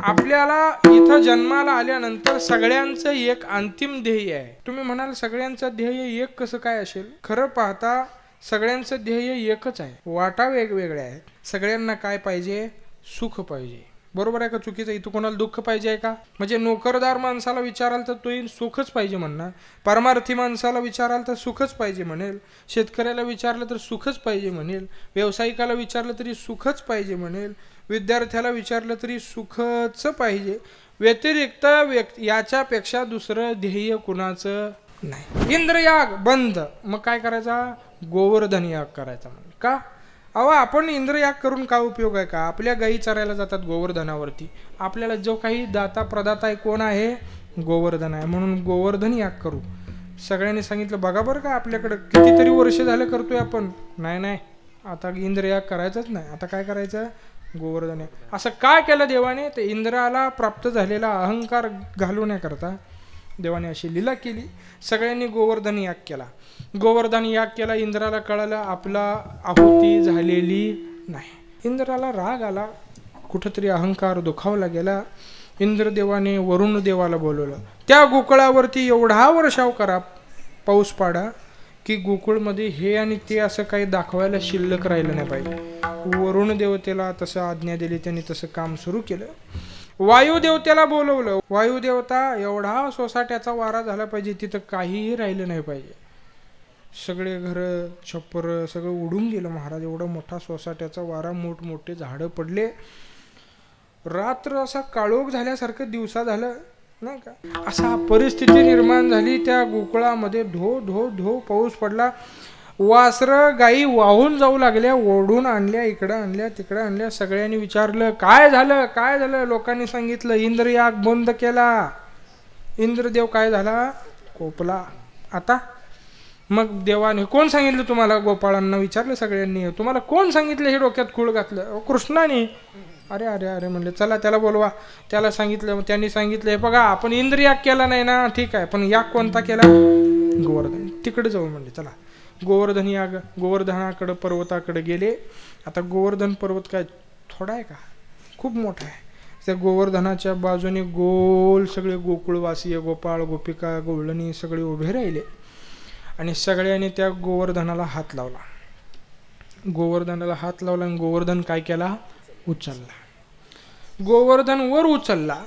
आपल्याला इथं जन्माला आल्यानंतर सगळ्यांचं एक अंतिम ध्येय आहे. तुम्ही म्हणाल सगळ्यांचं ध्येय एक कसं काय असेल? खरं पाहता सगळ्यांचं ध्येय एकच आहे, वाटा वेगवेगळ्या आहेत. सगळ्यांना काय पाहिजे? सुख पाहिजे. बरोबर आहे का चुकीचं? इथं कोणाला दुःख पाहिजे आहे का? म्हणजे नोकरदार माणसाला विचाराल तर तो सुखच पाहिजे म्हणणार, परमार्थी माणसाला विचाराल तर सुखच पाहिजे म्हणेल, शेतकऱ्याला विचारलं तर सुखच पाहिजे म्हणेल, व्यावसायिकाला विचारलं तरी सुखच पाहिजे म्हणेल, विद्यार्थ्याला विचारलं तरी सुखच पाहिजे. व्यतिरिक्त याच्यापेक्षा दुसरं ध्येय कुणाचं नाही. इंद्रयाग बंद. मग काय करायचा? गोवर्धन याग करायचा. म्हणजे का? अहो आपण इंद्रयाग करून काय उपयोग आहे का? आपल्या गायी चरायला जातात गोवर्धनावरती. आपल्याला जो काही दाता प्रदाता आहे कोण आहे? गोवर्धन आहे. म्हणून गोवर्धन याग करू. सगळ्यांनी सांगितलं बघा बरं का आपल्याकडं कितीतरी वर्ष झालं करतोय आपण. नाही आता इंद्रयाग करायचंच नाही. आता काय करायचं? गोवर्धन याग. असं काय केलं देवाने? तर इंद्राला प्राप्त झालेला अहंकार घालवण्याकरता देवाने अशी लीला केली. सगळ्यांनी गोवर्धन याग केला. गोवर्धन याग केला. इंद्राला कळालं आपला आहुती झालेली नाही. इंद्राला राग आला, कुठंतरी अहंकार दुखावला गेला. इंद्रदेवाने वरुण देवाला बोलवलं. त्या गोकुळावरती एवढा वर्षाव करा, पाऊस पाडा की गोकुळमध्ये हे आणि ते असं काही दाखवायला शिल्लक राहिलं नाही पाहिजे. वरुण देवतेला तसं आज्ञा दिली. त्यांनी तसं काम सुरू केलं. वायुदेवतेला बोलवलं. वायुदेवता एवढा सोसाट्याचा वारा झाला पाहिजे तिथं काहीही राहिलं नाही पाहिजे. सगळे घरं छप्पर सगळं उडून गेलं महाराज. एवढा मोठा सोसाट्याचा वारा, मोठमोठे झाडं पडले. रात्र असा काळोख झाल्यासारखं दिवसा झालं नाही का. असा परिस्थिती निर्माण झाली. त्या गोकुळामध्ये धो धो धो पाऊस पडला. वासरं गाई वाहून जाऊ लागल्या. ओढून आणल्या, इकडं आणल्या, तिकडं आणल्या. सगळ्यांनी विचारलं काय झालं काय झालं? लोकांनी सांगितलं इंद्रयाग बंद केला. इंद्रदेव काय झाला? कोपला. आता मग देवाने कोण सांगितलं तुम्हाला? गोपाळांना विचारलं सगळ्यांनी. तुम्हाला कोण सांगितलं? हे डोक्यात खूळ घातलं. कृष्णाने. अरे अरे अरे म्हणले चला त्याला बोलवा. त्याला सांगितलं. त्यांनी सांगितलं हे बघा आपण इंद्रयाग केला नाही ना, ठीक आहे, पण याग कोणता केला? गोवर्धन. तिकडे जाऊ म्हणले चला. गोवर्धन याग. गोवर्धनाकडे पर्वताकडे गेले. आता गोवर्धन पर्वत काय थोडा आहे का? खूप मोठा आहे. त्या गोवर्धनाच्या बाजूने गोल सगळे गोकुळवासीय गोपाळ गोपिका गोवळणी सगळे उभे राहिले आणि सगळ्यांनी त्या गोवर्धनाला हात लावला. गोवर्धनाला हात लावला आणि गोवर्धन काय केला? उचलला. गोवर्धन वर उचलला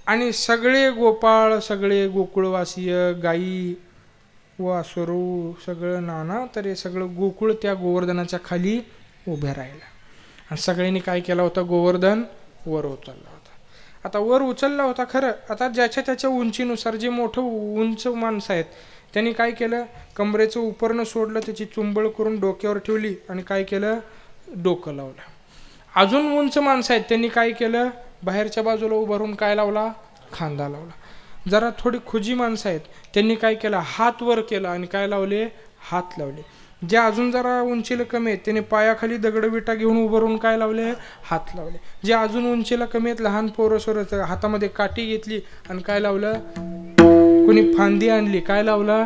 आणि सगळे गोपाळ सगळे गोकुळवासीय गाई वासरू सगळं नाना तरी सगळं गोकुळ त्या गोवर्धनाच्या खाली उभे राहिलं. आणि सगळ्यांनी काय केला होता? गोवर्धन वर उचलला होता. आता वर उचलला होता खरं. आता ज्याच्या त्याच्या उंचीनुसार जे मोठं उंच माणसं आहेत त्यांनी काय केलं? कमरेचं उपरणं सोडलं, त्याची चुंबळ करून डोक्यावर ठेवली आणि काय केलं? डोकं लावलं. अजून उंच माणसं आहेत त्यांनी काय केलं? बाहेरच्या बाजूला उभारून काय लावला? खांदा लावला. जरा थोडी खुजी माणसं आहेत त्यांनी काय केलं? हात वर केला आणि काय लावले? हात लावले. जे अजून जरा उंचीला कमी आहेत त्यांनी पायाखाली दगडविटा घेऊन उभारून काय लावले? हात लावले. जे अजून उंचीला कमी आहेत लहान पोरं हातामध्ये काठी घेतली आणि काय लावलं? कोणी फांदी आणली, काय लावला?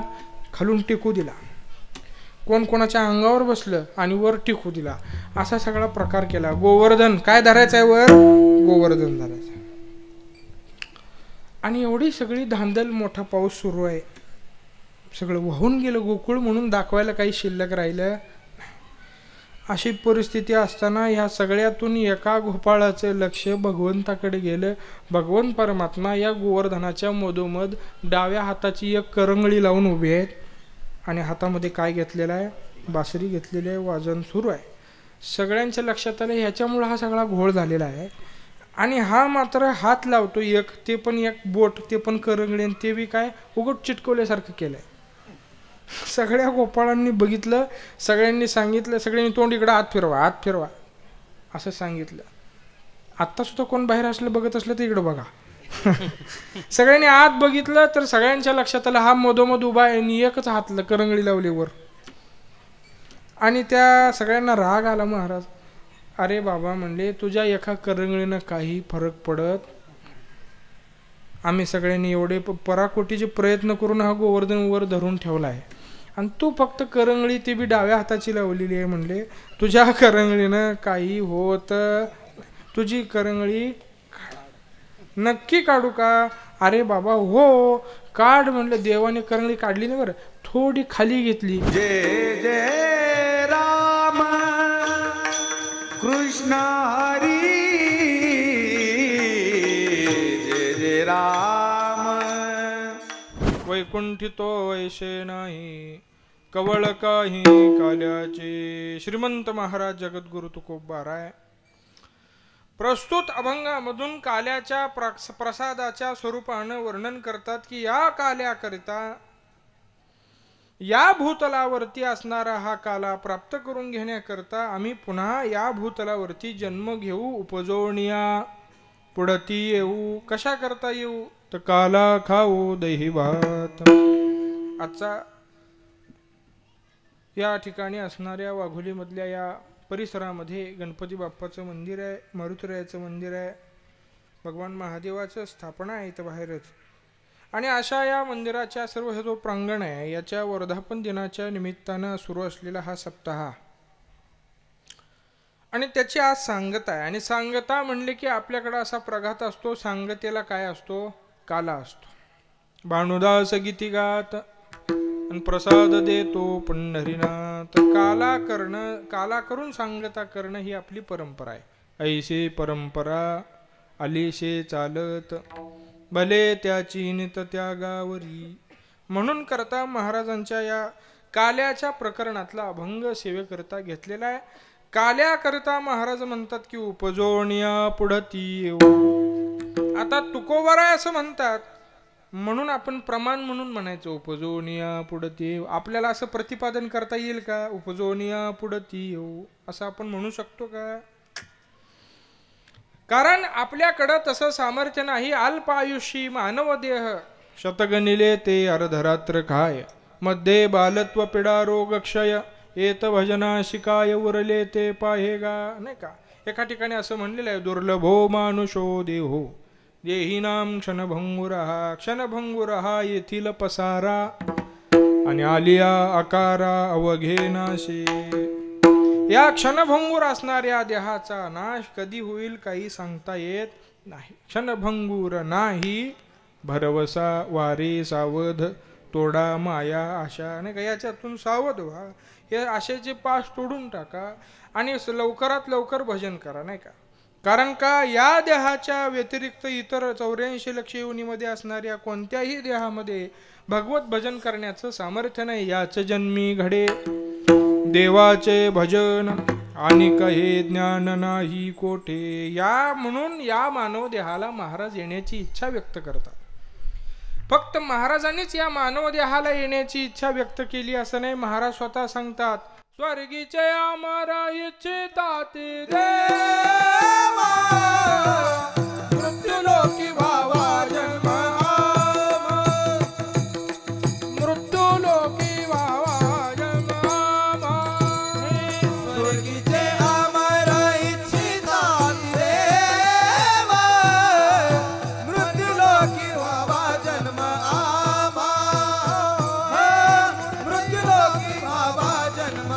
खालून टिकू दिला. कोण कोणाच्या अंगावर बसलं आणि वर टिकू दिला. असा सगळा प्रकार केला. गोवर्धन काय धरायचं आहे? वर गोवर्धन धरायचं. आणि एवढी सगळी धांदल, मोठा पाऊस सुरू आहे, सगळं वाहून गेलं गोकुळ म्हणून दाखवायला काही शिल्लक राहिलं नाही. अशी परिस्थिती असताना ह्या सगळ्यातून एका गोपाळाचं लक्ष भगवंताकडे गेलं. भगवंत परमात्मा या गोवर्धनाच्या मधोमध डाव्या हाताची एक करंगळी लावून उभी आहेत आणि हातामध्ये काय घेतलेलं आहे? बासरी घेतलेली आहे. वाजन सुरू आहे. सगळ्यांच्या लक्षात आलं ह्याच्यामुळं हा सगळा घोळ झालेला आहे. आणि हा मात्र हात लावतो एक, ते पण एक बोट, ते पण करंगळी, ते बी काय उघड चिटकवल्यासारखं केलंय. सगळ्या गोपाळांनी बघितलं. सगळ्यांनी सांगितलं. सगळ्यांनी तोंड इकडं हात फिरवा, हात फिरवा असं सांगितलं. आत्ता सुद्धा कोण बाहेर असलं बघत असलं तर इकडं बघा. सगळ्यांनी आत बघितलं तर सगळ्यांच्या लक्षात आलं हा मधोमध उभा आहे आणि एकच हात करंगळी लावली वर. आणि त्या सगळ्यांना राग आला. महाराज अरे बाबा म्हणले तुझ्या एका करंगळीनं काही फरक पडत. आम्ही सगळ्यांनी एवढे पराकोटीचे प्रयत्न करून हा गोवर्धन वर धरून ठेवला आहे आणि तू फक्त करंगळी ती बी डाव्या हाताची लावलेली आहे. म्हणले तुझ्या करंगळीनं काही होत, तुझी करंगळी नक्की काढू का? अरे बाबा हो काढ म्हणलं. देवाने करंगळी काढली नाही बरं, थोडी खाली घेतली. जय जय राम कृष्ण हरी जय जय राम. वैकुंठी तो वैशे नाही कवळ काही काल्याचे. श्रीमंत महाराज जगद्गुरु तुकोबाराय प्रस्तुत अभंगामधून काल्याच्या प्रसादाच्या स्वरूपानं वर्णन करतात की या काल्याकरिता, या भूतलावरती असणारा हा काला प्राप्त करून घेण्याकरता आम्ही पुन्हा या भूतलावरती जन्म घेऊ, उपजोनिया पुढती येऊ. कशा करता येऊ? तर काला खाऊ दही भात. आजचा या ठिकाणी असणाऱ्या वाघोलीमधल्या या परिसरामध्ये गणपती बाप्पाचं मंदिर आहे, मारुतीरायाचं मंदिर आहे, भगवान महादेवाचं स्थापना आहे इथं बाहेरच. आणि अशा या मंदिराच्या सर्व हे जो प्रांगण आहे याच्या वर्धापन दिनाच्या निमित्तानं सुरू असलेला हा सप्ताह आणि त्याची आज सांगता आहे. आणि सांगता म्हणले की आपल्याकडं असा प्रघात असतो, सांगतेला काय असतो? काला असतो. भानुदास गीती गात आणि प्रसाद देतो पंढरीनाथ. काला करून सांगता करणं ही आपली परंपरा आहे. ऐसे परंपरा आलीशे चालत भले त्याची नित त्यागावरी. म्हणून करता महाराजांच्या या काल्याच्या प्रकरणातला अभंग सेवेकरता घेतलेला आहे. काल्याकरता महाराज म्हणतात की उपजोनिया पुढती येऊ. आता तुकोबाराय असं म्हणतात म्हणून आपण प्रमाण म्हणून म्हणायचं उपजोनिया पुढती येऊ. आपल्याला असं प्रतिपादन करता येईल का? उपजोनिया पुढती येऊ असं आपण म्हणू शकतो का? कारण आपल्याकडं तसं सामर्थ्य नाही. अल्प आयुष्यी मानव देह शतगणिले ते अर्धरात्र काय. मध्ये बालत्व पिडा रोग क्षय येत भजना शिकाय उरले ते पाहेगा. नाही का? एका ठिकाणी असं म्हणलेलं आहे दुर्लभो मानुषो देहो देहीनाम क्षणभंगुरहा. क्षणभंगुरहा येथील पसारा आणि आलिया आकारा अवघे नाशे. या क्षणभंगूर असणाऱ्या देहाचा नाश कधी होईल काही सांगता येत नाही. क्षणभंगूर नाही भरवसा वारे सावध तोडा माया आशा. नाही का? याच्यातून सावध व्हा. हे आशेचे पाश तोडून टाका आणि लवकरात लवकर भजन करा. नाही का? कारण का या देहाच्या व्यतिरिक्त इतर 84 लक्ष योनीमध्ये असणाऱ्या कोणत्याही देहामध्ये भगवत भजन करण्याचं सामर्थ्य नाही. याच जन्मी घडे देवाचे भजन आणि कहे ज्ञान नाही कोठे. या म्हणून या मानव देहाला महाराज येण्याची इच्छा व्यक्त करतात. फक्त महाराजांनीच या मानव देहाला येण्याची इच्छा व्यक्त केली असं नाही. महाराज स्वतः सांगतात स्वर्गीचे आम्हाला इच्छितात देवा मृत्युलोकी व्हावा जन्म मृत्युलोकी व्हावा जन्म. स्वर्गीचे आम्हाला इच्छितात देवा मृत्युलोकी व्हावा जन्म आम्हा. मृत्युलोकी व्हावा जन्म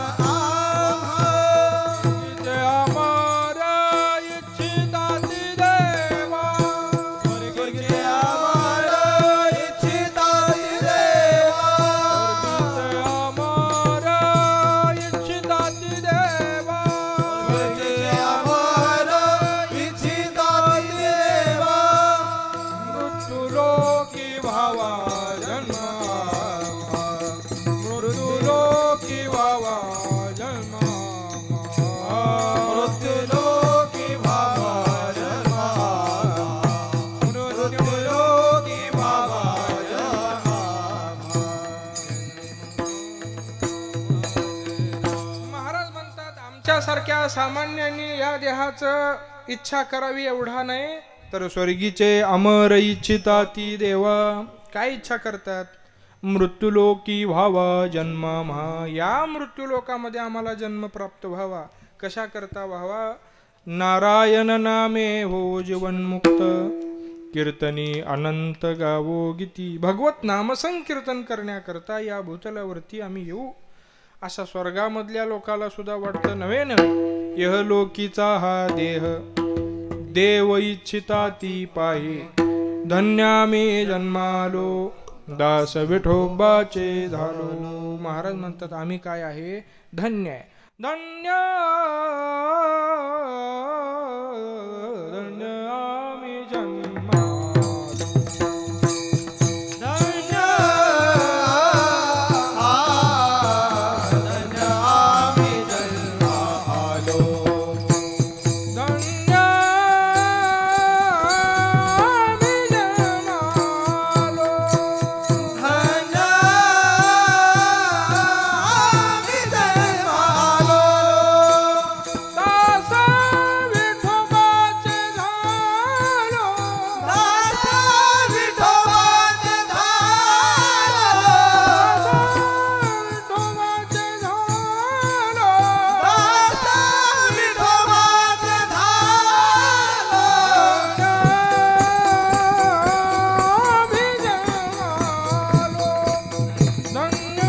सारख्या सामान्यांनी या देहाचं इच्छा करावी एवढा नाही, तर स्वर्गीचे अमर इच्छिताती देवा काय इच्छा करतात? मृत्युलोकी व्हावा जन्मा. या मृत्यूलोकामध्ये आम्हाला जन्म प्राप्त व्हावा. कशा करता व्हावा? नारायण नामे हो जीवनमुक्त कीर्तनी अनंत गावो गीती. भगवत नामसंकीर्तन करण्याकरता या भूतलावरती आम्ही येऊ. अशा स्वर्गामधल्या लोकाला सुद्धा वाटतं नव्हे न यह लोकीचा हा देह देव इच्छिता ती पाहे. धन्या मी जन्मालो दास विठोबाचे झालो. महाराज म्हणतात आम्ही काय आहे, धन्य आहे. धन्य धन्य आम्ही जन्मालो. धन्य धन्य आम्ही जन्मालो. धन्य आम्ही जन्मालो. धन्य आम्ही जन्मालो. दास विठोबाचे झालो. दास विठोबाचे झालो. विठोबाचे झालो. दास विठोबाचे झालो. आम्ही जन्मालो. धन्य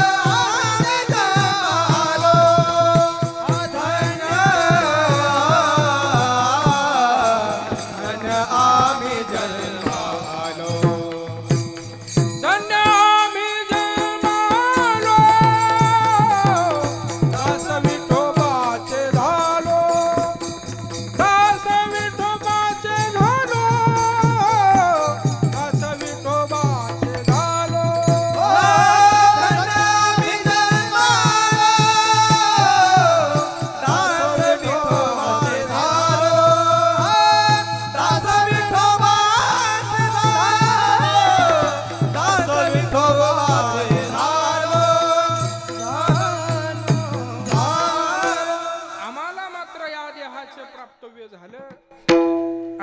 आम्ही जन्मालो. धन्य आम्ही जन्मालो. धन्य आम्ही जन्मालो. धन्य आम्ही जन्मालो. दास विठोबाचे झालो. दास विठोबाचे झालो. दास विठोबाचे झालो. धन्य आम्ही जन्मालो. दास विठोबाचे झालो. दास विठोबाचे झालो. दास विठोबाचे झालो. आम्हाला मात्र या देहाचे प्राप्तव्य झालं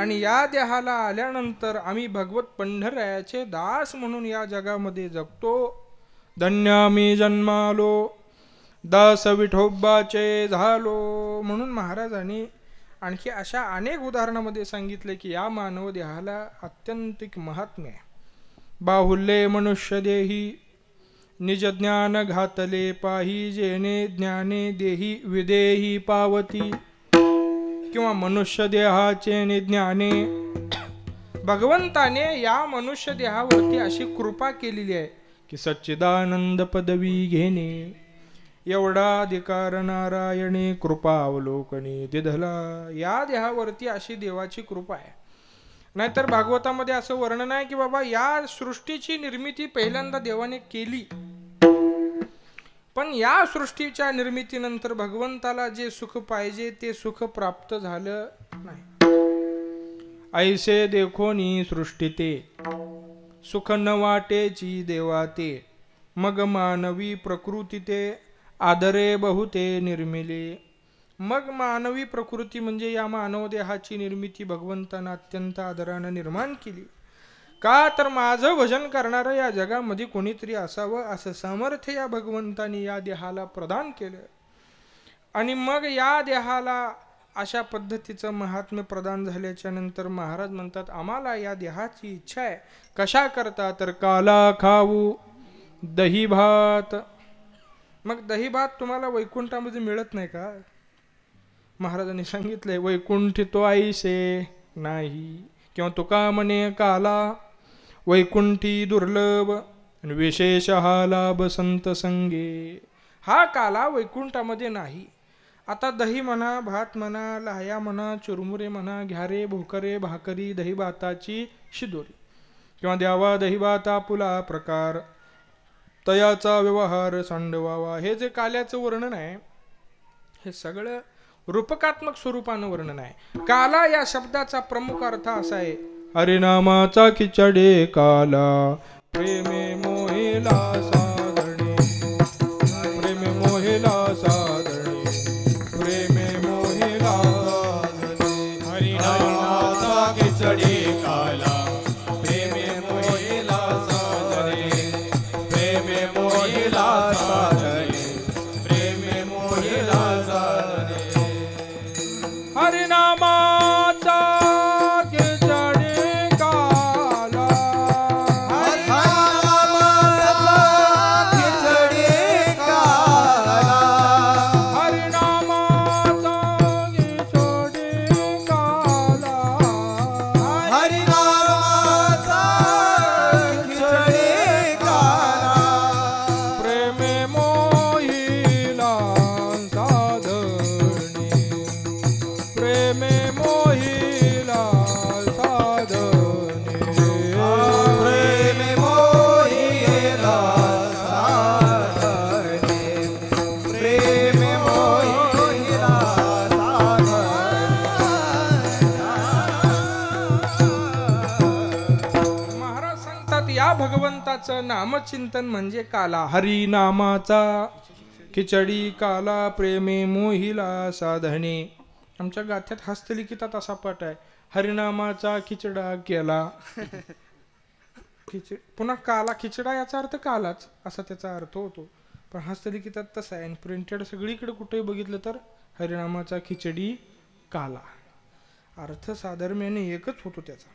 आणि या देहाला आल्यानंतर आम्ही भगवत पंढररायाचे दास म्हणून या जगामध्ये जगतो. धन्य आम्ही जन्मालो. दास विठोबाचे झालो. म्हणून महाराजांनी आणखी अशा अनेक उदाहरणामध्ये सांगितले की या मानव देहाला अत्यंतिक महात्म्य आहे. बाहुल्ये मनुष्य देही निज ज्ञान घातले पाही. जेणे ज्ञाने देही विदेही पावती. किंवा मनुष्य देहाचे ज्ञाने. भगवंताने या मनुष्य देहावरती अशी कृपा केलेली आहे की सच्चिदानंद पदवी घेणे एवढा अधिकार नारायणे कृपा अवलोकने दिधला. या देहावरती अशी देवाची कृपा आहे. नाहीतर भागवतामध्ये असं वर्णन आहे की बाबा या सृष्टीची निर्मिती पहिल्यांदा देवाने केली, पण या सृष्टीच्या निर्मितीनंतर भगवंताला जे सुख पाहिजे ते सुख प्राप्त झालं नाही. ऐसे देखोनी सृष्टी ते सुख न वाटेची देवाते. मग मानवी प्रकृती ते आदरे बहुते निर्मिले. मग मानवी प्रकृती म्हणजे या मानव देहाची निर्मिती भगवंतानं अत्यंत आदरानं निर्माण केली. का तर माझं भजन करणारं या जगामध्ये कोणीतरी असावं असं सामर्थ्य या भगवंतानी या देहाला प्रदान केलं. आणि मग या देहाला अशा पद्धतीचं महात्म्य प्रदान झाल्याच्या नंतर महाराज म्हणतात आम्हाला या देहाची इच्छा आहे. कशा करता तर काला खाऊ दही भात. मग दही भात तुम्हाला वैकुंठामध्ये मिळत नाही का? महाराजांनी सांगितलंय वैकुंठी तो ऐसे नाही. किंवा तुका म्हणे काला वैकुंठी दुर्लभ आणि विशेष हा लाभ संत संगे. हा काला वैकुंठामध्ये नाही. आता दही म्हणा, भात म्हणा, लाह्या म्हणा, चुरमुरे म्हणा, घ्यारे, भोकरे, भाकरी, दही भाताची शिदोरी किंवा द्यावा दही भाता पुला प्रकार तयाचा व्यवहार सांडवावा. हे जे काल्याचं वर्णन आहे हे सगळं रूपकात्मक स्वरूपानं वर्णन आहे. काला या शब्दाचा प्रमुख अर्थ असा आहे हरिनामाचा खिचडे काला प्रेमे मोहिला साधणे. प्रेमे मोहिला साधणे. प्रेमे मोहिला साधणे. हरिनामाचा खिचडी काला प्रेमे मोहिला साधने. प्रेमे मोहिला साधने. प्रेमे मोहिला साधने. हरिनामाचा खिचडे काला. हरिनामाचा नामाचं नामचिंतन म्हणजे काला. हरिनामाचा खिचडी काला प्रेमे मोहिला साधणे. आमच्या गाथ्यात हस्तलिखितात असा पाठ आहे, हरिनामाचा खिचडा केला. पुन्हा काला, खिचडा याचा अर्थ कालाच असा त्याचा अर्थ होतो, पण हस्तलिखितात तसा आहे. आणि प्रिंटेड सगळीकडे कुठेही बघितलं तर हरिनामाचा खिचडी काला, अर्थ साधर्म्याने एकच होतो त्याचा.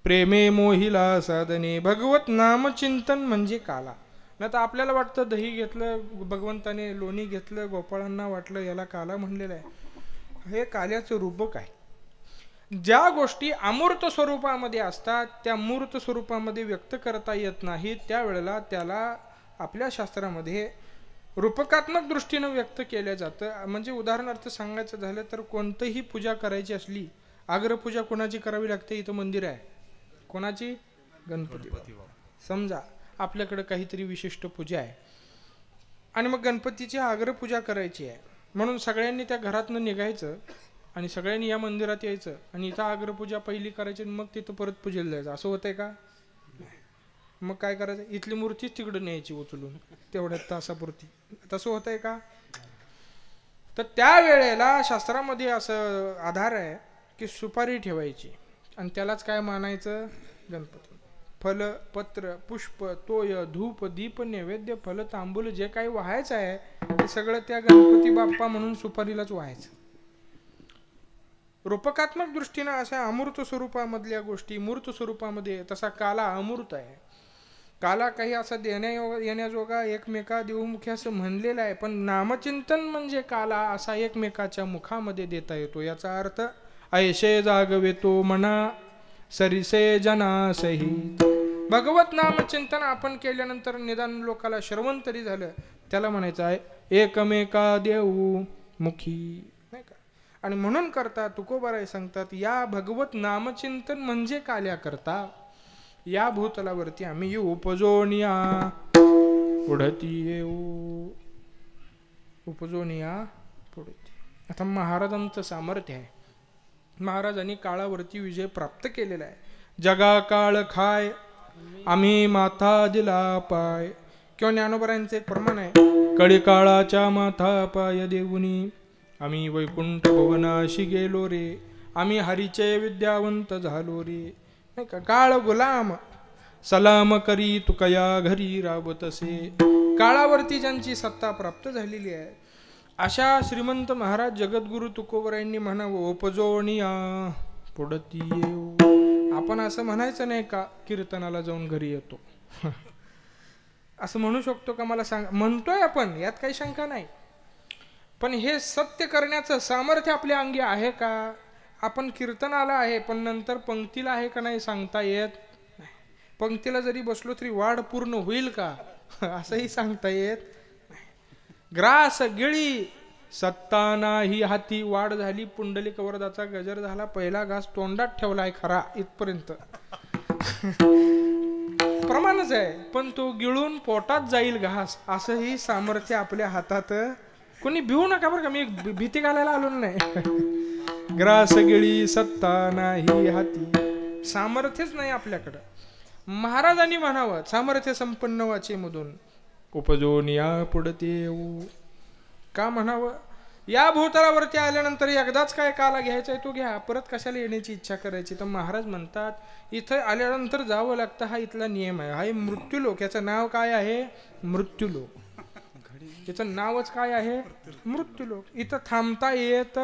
प्रेमे मोहिला साधने, भगवत नामचिंतन म्हणजे काला. नाही तर आपल्याला वाटतं दही घेतलं भगवंताने, लोणी घेतलं गोपाळांना, वाटलं याला काला म्हणलेलं आहे. हे काल्याचं रूपक आहे. ज्या गोष्टी अमूर्त स्वरूपामध्ये असतात त्या मूर्त स्वरूपामध्ये व्यक्त करता येत नाही, त्यावेळेला त्याला आपल्या शास्त्रामध्ये रूपकात्मक दृष्टीनं व्यक्त केलं जातं. म्हणजे उदाहरणार्थ सांगायचं झालं तर कोणतीही पूजा करायची असली, अग्रपूजा कोणाची करावी लागते? इथं मंदिर आहे, कोणाची? गणपती. समजा आपल्याकडे काहीतरी विशिष्ट पूजा आहे आणि मग गणपतीची अग्रपूजा करायची आहे, म्हणून सगळ्यांनी त्या घरातनं निघायचं आणि सगळ्यांनी या मंदिरात यायचं आणि इथं अग्रपूजा पहिली करायची आणि मग तिथं परत पूजेला जायचं. असं होतंय का? मग काय करायचं? इथली मूर्तीच तिकडं न्यायची उचलून तेवढ्यात तासापुरती. तसं होतंय का? तर त्या वेळेला शास्त्रामध्ये असं आधार आहे की सुपारी ठेवायची आणि त्यालाच काय मानायचं? गणपती. फल पत्र पुष्प तोय धूप दीप नैवेद्य फल तांबूल जे काही व्हायचं आहे ते सगळं त्या गणपती बाप्पा म्हणून सुपारीलाच व्हायचं. रूपकात्मक दृष्टीनं अशा अमूर्त स्वरूपामधल्या गोष्टी मूर्त स्वरूपामध्ये, तसा काला अमूर्त आहे. काला काही असा येण्याजोगा एकमेका देवमुखी असं म्हणलेलं आहे, पण नामचिंतन म्हणजे काला असा एकमेकाच्या मुखामध्ये देता येतो. याचा अर्थ ऐशे जागवेतो मना सरिसे जना सहित. भगवत नामचिंतन आपण केल्यानंतर निदान लोकाला श्रवण तरी झालं, त्याला म्हणायचं आहे एकमेका देऊ मुखी, नाही का? आणि म्हणून करता तुकोबाराय सांगतात, या भगवत नामचिंतन म्हणजे काल्या करता या भूतलावरती आम्ही येऊ, उपजोनिया पुढती येऊ, उपजोनिया पुढती. आता महाराजांचं सामर्थ्य आहे. महाराजांनी काळावरती विजय प्राप्त केलेला आहे. जगा काळ खाय आम्ही माथा दिला पाय, किंवा ज्ञानोबरायांचे एक प्रमाण आहे, कळी काळाच्या माथा पाय देऊनी आम्ही वैकुंठ भुवनाशी गेलो रे, आम्ही हरीचे विद्यावंत झालो रे, नाही का? काळ गुलाम सलाम करी तुकया घरी राबतसे. काळावरती ज्यांची सत्ता प्राप्त झालेली आहे अशा श्रीमंत महाराज जगद्गुरु तुकोबरायांनी म्हणावं, उपजोनिया पुढती येऊ. आपण असं म्हणायचं नाही का कीर्तनाला जाऊन घरी येतो असं म्हणू शकतो का? मला सांग. म्हणतोय आपण, यात काही शंका नाही, पण हे सत्य करण्याचं सामर्थ्य आपल्या अंगी आहे का? आपण कीर्तनाला आहे पण नंतर पंक्तीला आहे का नाही सांगता येत नाही. पंक्तीला जरी बसलो तरी वाढ पूर्ण होईल का असंही सांगता येत नाही. ग्रास गिळी सत्ता नाही हाती, वाढ झाली पुंडलिक वरदाचा गजर झाला, पहिला घास तोंडात ठेवलाय खरा, इथपर्यंत प्रमाणच आहे, पण तो गिळून पोटात जाईल घास असंही सामर्थ्य आपल्या हातात. कोणी भिवू नका बरं का, मी भीती घालायला आलो नाही. ग्रास गिळी सत्ता नाही हाती, सामर्थ्यच नाही आपल्याकडं. महाराजांनी म्हणावं सामर्थ्य संपन्न वाचे मधून उपजून या पुढते येऊ. का म्हणावं? या भूतलावरती आल्यानंतर एकदाच काय काला घ्यायचा आहे तो घ्या, परत कशाला येण्याची इच्छा करायची? तर महाराज म्हणतात इथं आल्यानंतर जावं लागतं, हा इथला नियम आहे. हा मृत्यूलोक, याचं नाव काय आहे? मृत्यूलोक. याचं नावच काय आहे? मृत्यूलोक. इथं थांबता येत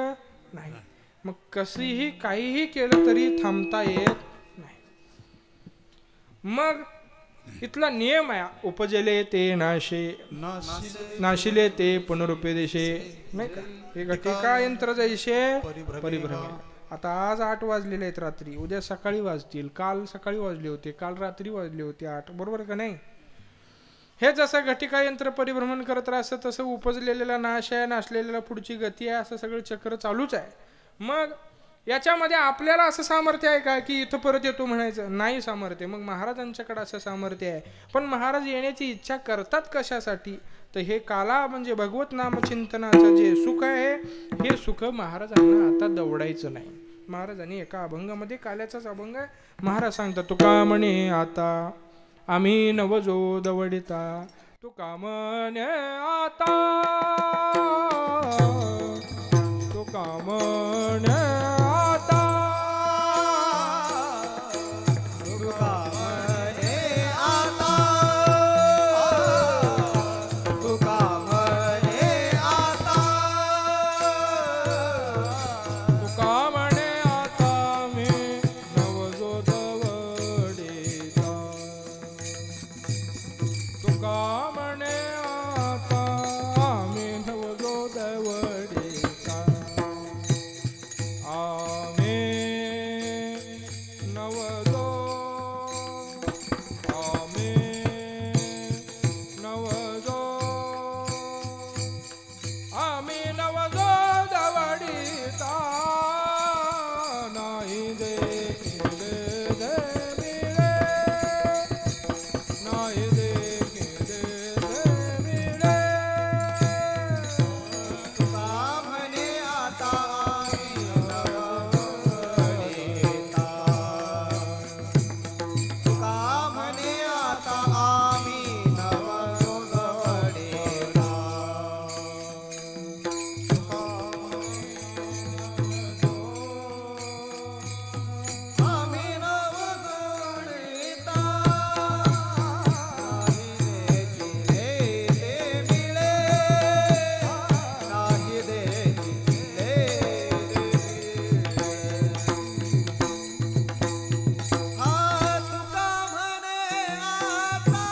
नाही. मग कशीही काहीही केलं तरी थांबता येत नाही. मग इथला नियम आहे, उपजले ते नाशे नाशिले ते पुनरुपदेशे, नाही का? हे घटिका यंत्र जैसे परिभ्रमे. आता आज 8 वाजलेले आहेत रात्री, उद्या सकाळी वाजतील, काल सकाळी वाजले होते, काल रात्री वाजले होते 8, बरोबर का नाही? हे जसं घटिका यंत्र परिभ्रमण करत राहतं तसं उपजलेला नाश आहे, नाशलेला पुढची गती आहे, असं सगळं चक्र चालूच आहे. मग याच्यामध्ये आपल्याला असं सामर्थ्य आहे का की इथं परत येतो म्हणायचं? नाही सामर्थ्य. मग महाराजांच्याकडे असं सामर्थ्य आहे, पण महाराज येण्याची इच्छा करतात कशासाठी? तर हे काला म्हणजे भगवत नामचिंतनाचं जे सुख आहे, हे सुख महाराजांना आता दवडायचं नाही. महाराजांनी एका अभंगामध्ये, काल्याचाच अभंग आहे, महाराज सांगतात तुका म्हणे आता आम्ही नवजो दवडिता तुका म्हणे आता तुका म्हणे आता तुका म्हणे आता तुका म्हणे आता तुका म्हणे आता मी नवजो दवडिता तुका म्हणे आता मी नवजो दवडिता आम्ही नवजो आम्ही नवजो आम्ही नवजो दवडिता नाही दे दे मिळे नाही दे मिळे तुका म्हणे आता आम्ही नवजोडीता तुका म्हणे आता आम्ही नवजोडीता आम्ही नवजोडीता नाही देती हा तुका म्हणे आता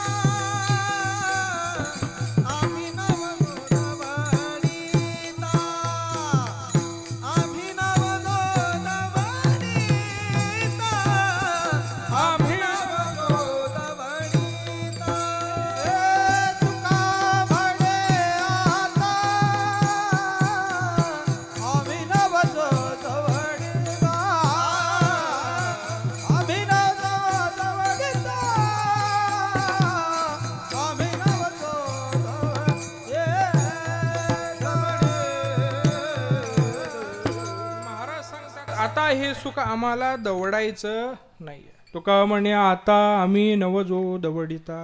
आम्ही नवजोडीता आम्ही नवजोडीता आम्ही नवजोडीता तुका म्हणे आता आम्ही नवजोडीता आम्ही नवजोडीता आम्ही महाराज सांगतात आता हे सुख आम्हाला दवडायचं नाही तुका म्हणे आता आम्ही नवजो दवडिता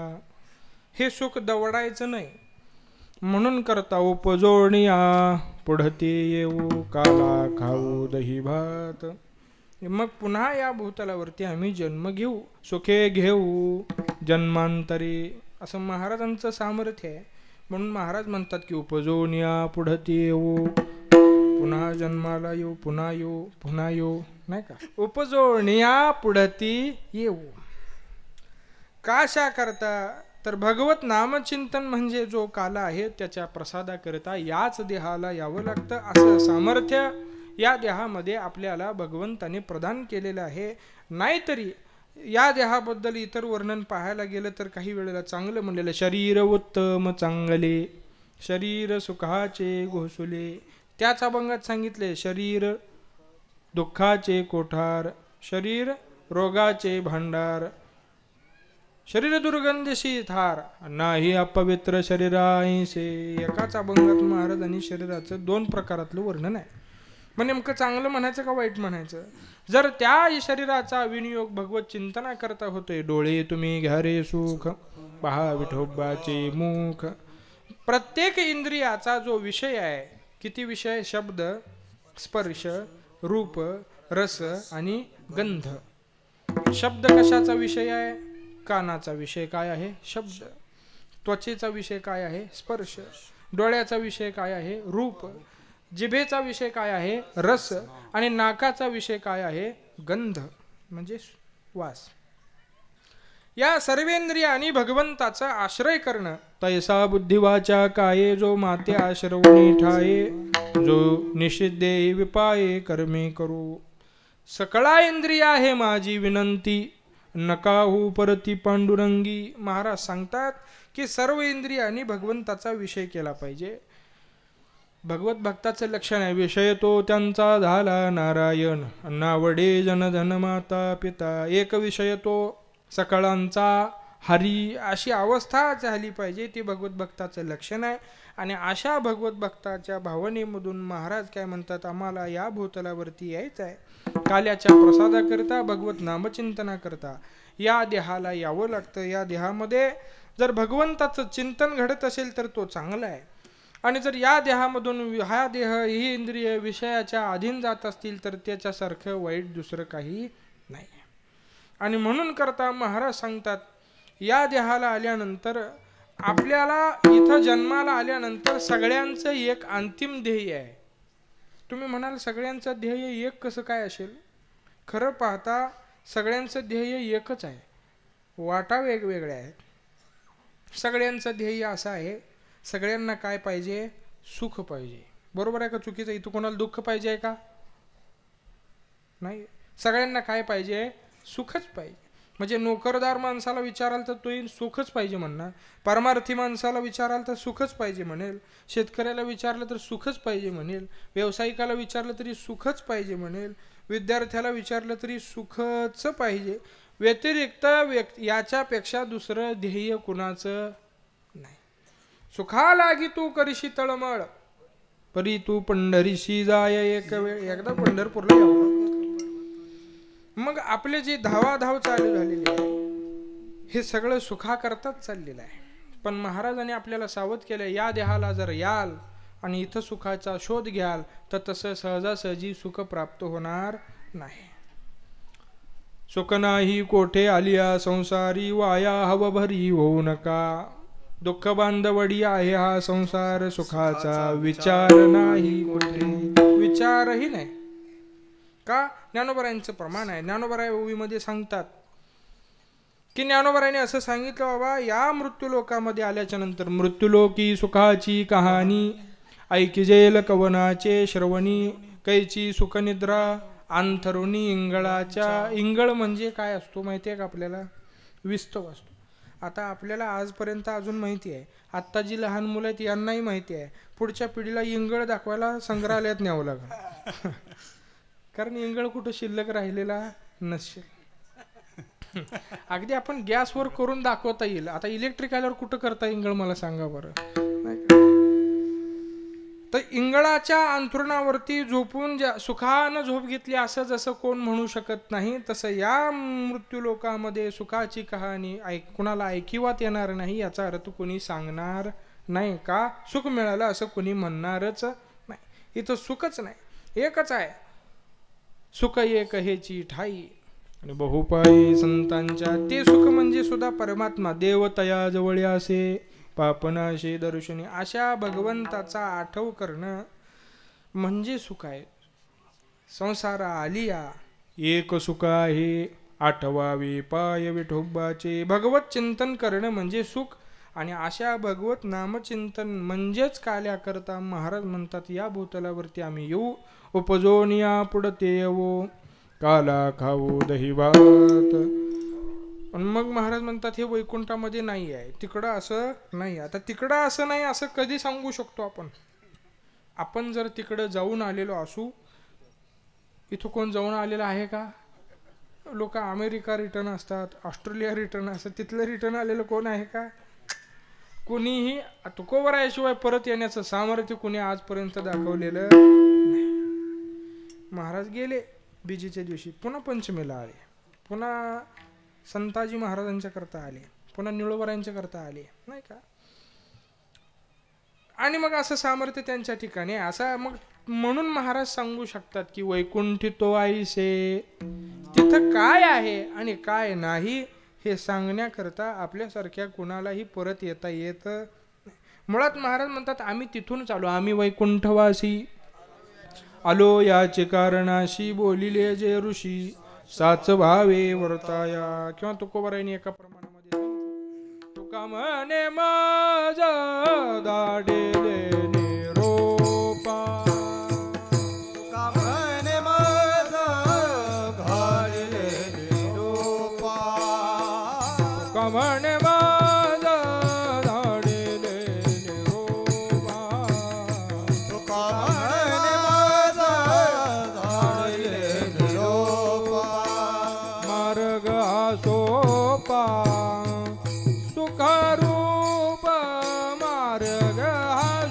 हे सुख दवडायचं नाही म्हणून करता उपजोणिया पुढते येऊ काला खाऊ दही भात मग पुन्हा या भूतलावरती आम्ही जन्म घेऊ सुखे घेऊ जन्मांतरी असं महाराजांचं सामर्थ्य आहे म्हणून महाराज म्हणतात की उपजोनिया पुढती येऊ पुन्हा जन्माला येऊ पुन्हा येऊ पुन्हा येऊ नाही का उपजोनिया पुढती येऊ काशा करता तर भगवत नामचिंतन म्हणजे जो काला आहे त्याच्या प्रसादाकरिता याच देहाला यावं लागतं असं सामर्थ्य या देहामध्ये आपल्याला भगवंताने प्रदान केलेलं आहे नाहीतरी या देहाबद्दल इतर वर्णन पाहायला गेलं तर काही वेळेला चांगलं म्हणलेलं शरीर उत्तम चांगले शरीर सुखाचे घोसुले त्याच अभंगात सांगितले शरीर दुःखाचे कोठार शरीर रोगाचे भांडार शरीर दुर्गंधशी थार नाही अपवित्र शरीराईसे एकाच अभंगात महाराजांनी शरीराचं 2 प्रकारातलं वर्णन आहे मग नेमकं चांगलं म्हणायचं का वाईट म्हणायचं जर त्या शरीराचा विनियोग भगवत चिंतना करता होतोय डोळे तुम्ही घ्या रे सुख पहा विठोबाचे मुख प्रत्येक इंद्रियाचा जो विषय आहे किती विषय शब्द स्पर्श रूप रस आणि गंध शब्द कशाचा विषय आहे कानाचा विषय काय आहे शब्द त्वचेचा विषय काय आहे स्पर्श डोळ्याचा विषय काय आहे रूप जिभेचा विषय काय आहे रस आणि नाकाचा विषय काय आहे गंध म्हणजे वास या सर्वेंद्रियांनी भगवंताचा आश्रय करणं तैसा बुद्धिवाचा काये जो माते आश्रवणी ठाये जो निषिद्धे विपाये कर्मे करू सकळा इंद्रिया हे माझी विनंती नकाहू परती पांडुरंगी महाराज सांगतात की सर्व इंद्रियांनी भगवंताचा विषय केला पाहिजे भगवत भक्ताचं लक्षण आहे विषय तो त्यांचा झाला नारायण नावडे जनधन माता पिता एक विषय तो सकळांचा हरी अशी अवस्था झाली पाहिजे ती भगवत भक्ताचं लक्षण आहे आणि अशा भगवत भक्ताच्या भावनेमधून महाराज काय म्हणतात आम्हाला या भूतलावरती यायचं आहे काल्याच्या प्रसादाकरिता भगवत नामचिंतना करता या देहाला यावं लागतं. या देहामध्ये जर भगवंताचं चिंतन घडत असेल तर तो चांगला आहे, आणि जर या देहामधून हा देह ही इंद्रिय विषयाच्या अधीन जात असतील तर त्याच्यासारखं वाईट दुसरं काही नाही. आणि म्हणून करता महाराज सांगतात, या देहाला आल्यानंतर आपल्याला इथं जन्माला आल्यानंतर सगळ्यांचं एक अंतिम ध्येय आहे. तुम्ही म्हणाल सगळ्यांचं ध्येय एक कसं काय असेल? खरं पाहता सगळ्यांचं ध्येय एकच आहे, वाटा वेगवेगळ्या आहेत. सगळ्यांचं ध्येय असं आहे, सगळ्यांना काय पाहिजे? सुख पाहिजे. बरोबर आहे का चुकीचं? इथं कोणाला दुःख पाहिजे आहे का? नाही. सगळ्यांना काय पाहिजे? सुखच पाहिजे. म्हणजे नोकरदार माणसाला विचाराल तर तो सुखच पाहिजे म्हणणार, परमार्थी माणसाला विचाराल तर सुखच पाहिजे म्हणेल, शेतकऱ्याला विचारलं तर सुखच पाहिजे म्हणेल, व्यावसायिकाला विचारलं तरी सुखच पाहिजे म्हणेल, विद्यार्थ्याला विचारलं तरी सुखच पाहिजे. व्यतिरिक्त याच्यापेक्षा दुसरं ध्येय कुणाचं नाही. सुखा लागी तू करशी तळमळ, परी तू पंढरीशी जाय एक वेळ. एकदा पंढरपूरला यावं. मग आपले जे धावाधाव चालू झालेली आहे हे सगळं सुखा करताच चाललेलं आहे. पण महाराजांनी आपल्याला सावध केलं, या देहाला जर याल आणि इथं सुखाचा शोध घ्याल तर तसं सहजासहजी सुख प्राप्त होणार नाही. सुख नाही कोठे आलिया संसारी, वाया हव भरी होऊ नका. दुःख बांधवडी आहे हा संसार, सुखाचा विचार नाही कोठे. विचारही नाही का? ज्ञानोबरायांचं प्रमाण आहे. ज्ञानोबराय ओवीमध्ये सांगतात की ज्ञानोबरायाने असं सांगितलं, बाबा या मृत्यूलोकामध्ये आल्याच्या नंतर मृत्यूलोकी सुखाची कहाणी ऐकिजेल कवनाचे श्रवणी, कैची सुखनिद्रा अंथरुणी इंगळाच्या. इंगळ म्हणजे काय असतो माहिती आहे का आपल्याला? विस्तव असतो. आता आपल्याला आजपर्यंत अजून माहिती आहे, आत्ता जी लहान मुलं आहेत यांनाही माहिती आहे, पुढच्या पिढीला इंगळ दाखवायला संग्रहालयात न्यावं लागेल. कारण इंगळ कुठं शिल्लक राहिलेला नसेल. अगदी आपण गॅसवर करून दाखवता येईल. आता इलेक्ट्रिक आल्यावर कुठं करता इंगळ मला सांगा बरं. तर इंगळाच्या अंथरुणावरती झोपून सुखानं झोप घेतली असं जसं कोण म्हणू शकत नाही, तसं या मृत्यूलोकामध्ये सुखाची कहाणी कुणाला ऐकिवात येणार नाही. याचा अर्थ कोणी सांगणार नाही का सुख मिळालं असं कोणी म्हणणारच नाही. इथं सुखच नाही, एकच आहे. सुख एक हेची ठाई आणि बहुपायी संतांच्या. ते सुख म्हणजे सुद्धा परमात्मा देवतया जवळ असे, पापनाशे दर्शनी. अशा भगवंताचा आठव करणं म्हणजे सुख आहे. संसारा आलिया एक सुख आहे, आठवावे पाय विठोबाचे. भगवत चिंतन करणं म्हणजे सुख. आणि अशा भगवत नामचिंतन म्हणजेच काल्याकरता महाराज म्हणतात, या भूतलावरती आम्ही येऊ, उपजोनिया पुढते येवो, काला खाऊ दही भात. पण मग महाराज म्हणतात हे वैकुंठामध्ये नाही आहे, तिकडं असं नाही. आता तिकडं असं नाही असं कधी सांगू शकतो आपण? आपण जर तिकडं जाऊन आलेलो असू, इथं कोण जाऊन आलेलं आहे का? लोक अमेरिका रिटर्न असतात, ऑस्ट्रेलिया रिटर्न असतात, तिथलं रिटर्न आलेलं कोण आहे का? कुणीही तुकोबरायाशिवाय परत येण्याचं सामर्थ्य कुणी आजपर्यंत दाखवलेलं नाही. महाराज गेले बीजेच्या दिवशी, पुन्हा पंचमीला आले, पुन्हा संताजी महाराजांच्या करता आले, पुन्हा निळोबरायांच्या करता आले, नाही का? आणि मग असं सामर्थ्य त्यांच्या ठिकाणी असं. मग म्हणून महाराज सांगू शकतात की वैकुंठी तो आईसे, तिथं काय आहे आणि काय नाही हे सांगण्याकरता आपल्यासारख्या कुणालाही परत येता येत. मुळात महाराज म्हणतात आम्ही तिथूनच आलो, आम्ही वैकुंठवासी आलो याचे कारणाशी, बोलिले जे ऋषी साच भावे वर्ताया. किंवा तुकोबरायांनी एका प्रमाणामध्ये तुका म्हणे माझा दाडेले निरोपा, तुका म्हणे माझा घालिले निरोपा, तुका म्हणे माझा दाडेले निरोपा, तुका म्हणे माझा घालिले निरोपा, मार्ग सोपा सुखरूप मार्ग हा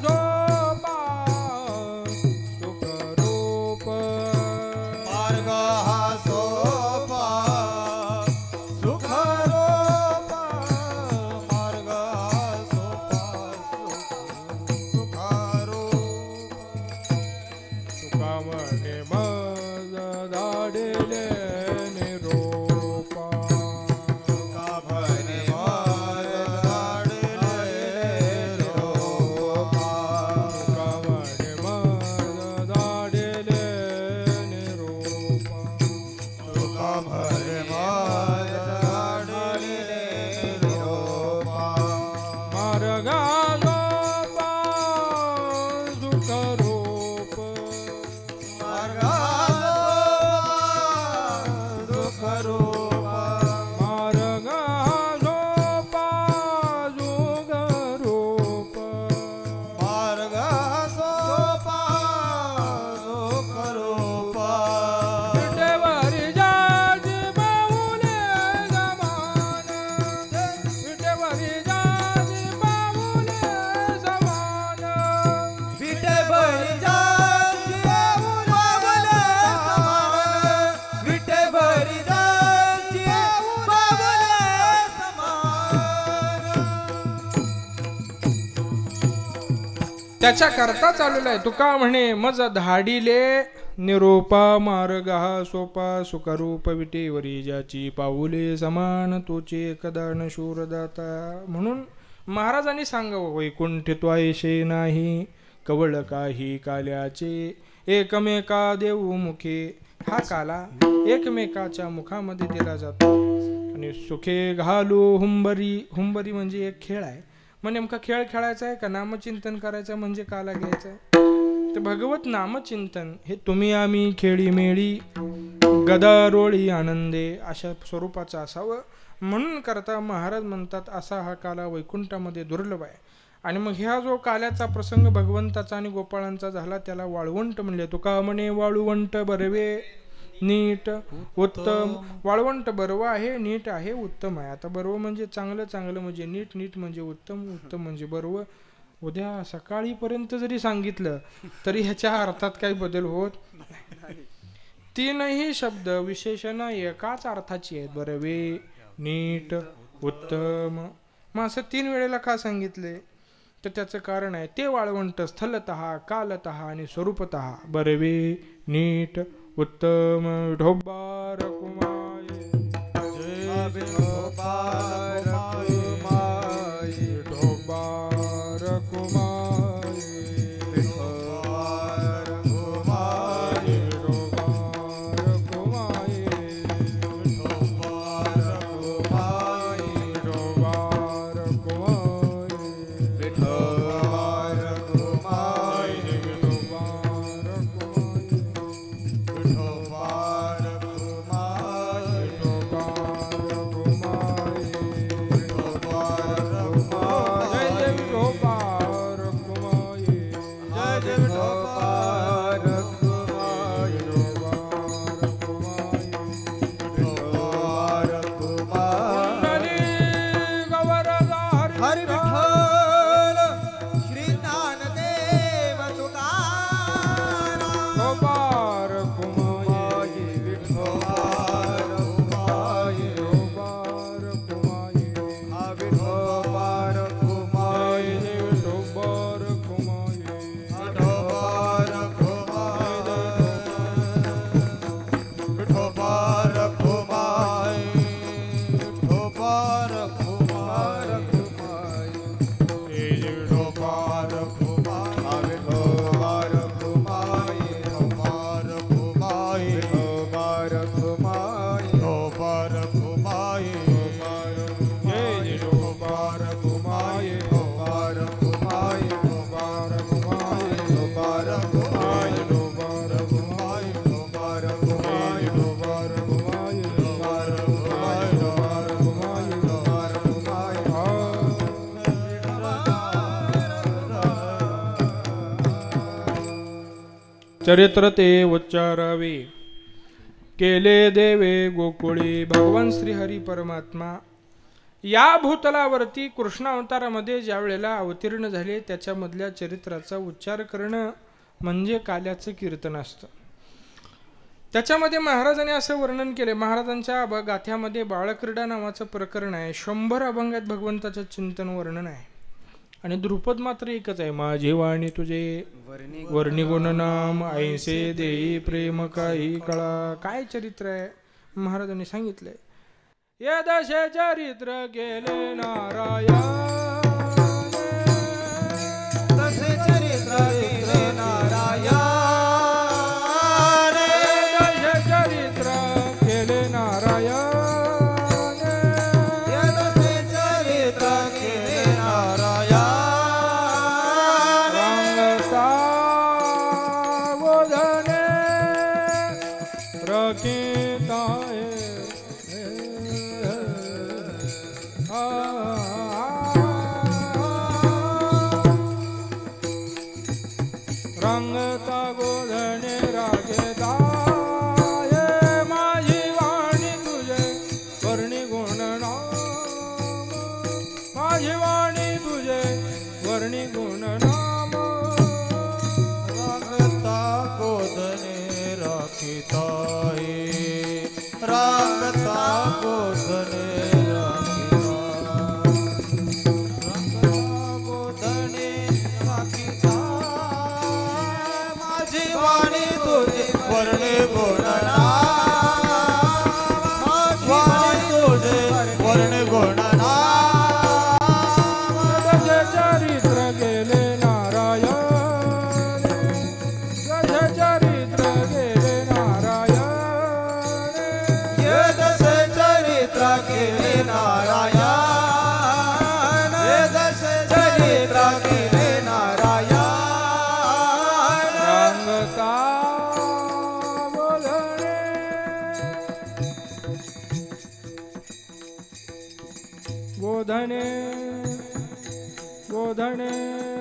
त्याच्या करता चाललेला आहे. तुका म्हणे मज धाडिले निरोपा मार्ग हा सोपा सुखरूप विटेवरी ज्याची पाऊले समान तोचे कदा न शूरदाता. म्हणून महाराजांनी सांगावं वैकुंठ त्वायशे नाही कवळ काही काल्याचे एकमेका देऊ मुखे. हा काला एकमेकाच्या मुखामध्ये दिला जातो. आणि सुखे घालू हुंबरी. हुंबरी म्हणजे एक खेळ आहे. मग नेमका खेळ खेळायचा आहे का नामचिंतन करायचं म्हणजे काला घ्यायचा आहे. तर भगवत नामचिंतन हे तुम्ही आम्ही खेळी मेळी गदारोळी आनंदे अशा स्वरूपाचं असावं. म्हणून करता महाराज म्हणतात असा हा काला वैकुंठामध्ये दुर्लभ आहे. आणि मग ह्या जो काल्याचा प्रसंग भगवंताचा आणि गोपाळांचा झाला त्याला वाळवंट म्हणले. तुका म्हणे वाळवंट बरवे नीट उत्तम. वाळवंट बरवा आहे, नीट आहे, उत्तम आहे. आता बरवं म्हणजे चांगलं, चांगलं म्हणजे नीट, नीट म्हणजे उत्तम, उत्तम म्हणजे बरवं. उद्या सकाळीपर्यंत जरी सांगितलं तरी ह्याच्या अर्थात काही बदल होत नाही. तीनही शब्द विशेषण एकाच अर्थाची आहेत. बरवे नीट उत्तम. मग असं 3 वेळेला का सांगितले तर त्याचं कारण आहे. ते वाळवंट स्थलतः कालतः आणि स्वरूपतः बरवे नीट उत्तम. विठोबा रखुमाई जय विठोबा रखुमाई विठोबा रखुमाई विठोबा रखुमाई विठोबा रखुमाई विठोबा रखुमाई विठोबा रखुमाई विठोबा रखुमाई विठोबा चरित्र ते उच्चारावे केले देवे गोकुळी. भगवान श्रीहरी परमात्मा या भूतलावरती कृष्ण अवतारामध्ये ज्या वेळेला अवतीर्ण झाले त्याच्यामधल्या चरित्राचा उच्चार करणं म्हणजे काल्याचं कीर्तन असतं. त्याच्यामध्ये महाराजांनी असं वर्णन केले. महाराजांच्या गाथ्यामध्ये बाळक्रीडा नावाचं प्रकरण आहे. 100 अभंगात भगवंताचं चिंतन वर्णन आहे. आणि ध्रुपद मात्र एकच आहे. माझे वाणी तुझे वर्णी गुण नाम ऐसे देई प्रेम काही कळा. काय चरित्र आहे महाराजांनी सांगितलंय. या दशे चरित्र केले नारायण तसे चरित्र केले नारायण दशे चरित्र केले नारायण तसे चरित्र केले नारायण गुण नाम रांगता गोधने राखिता हे रांगता गोधने राखिता रांगता गोधने राखिता माझी वाणी तुझे वर्णे गुणना माझी वाणी तुझे वर्णे गुणना चरित्र गेले नारायण चरित्र गेले नारायण ये दश चरित्र केले नारायण ये दश चरित्र केले नारायण रांगता बोलणे बोधने बोधने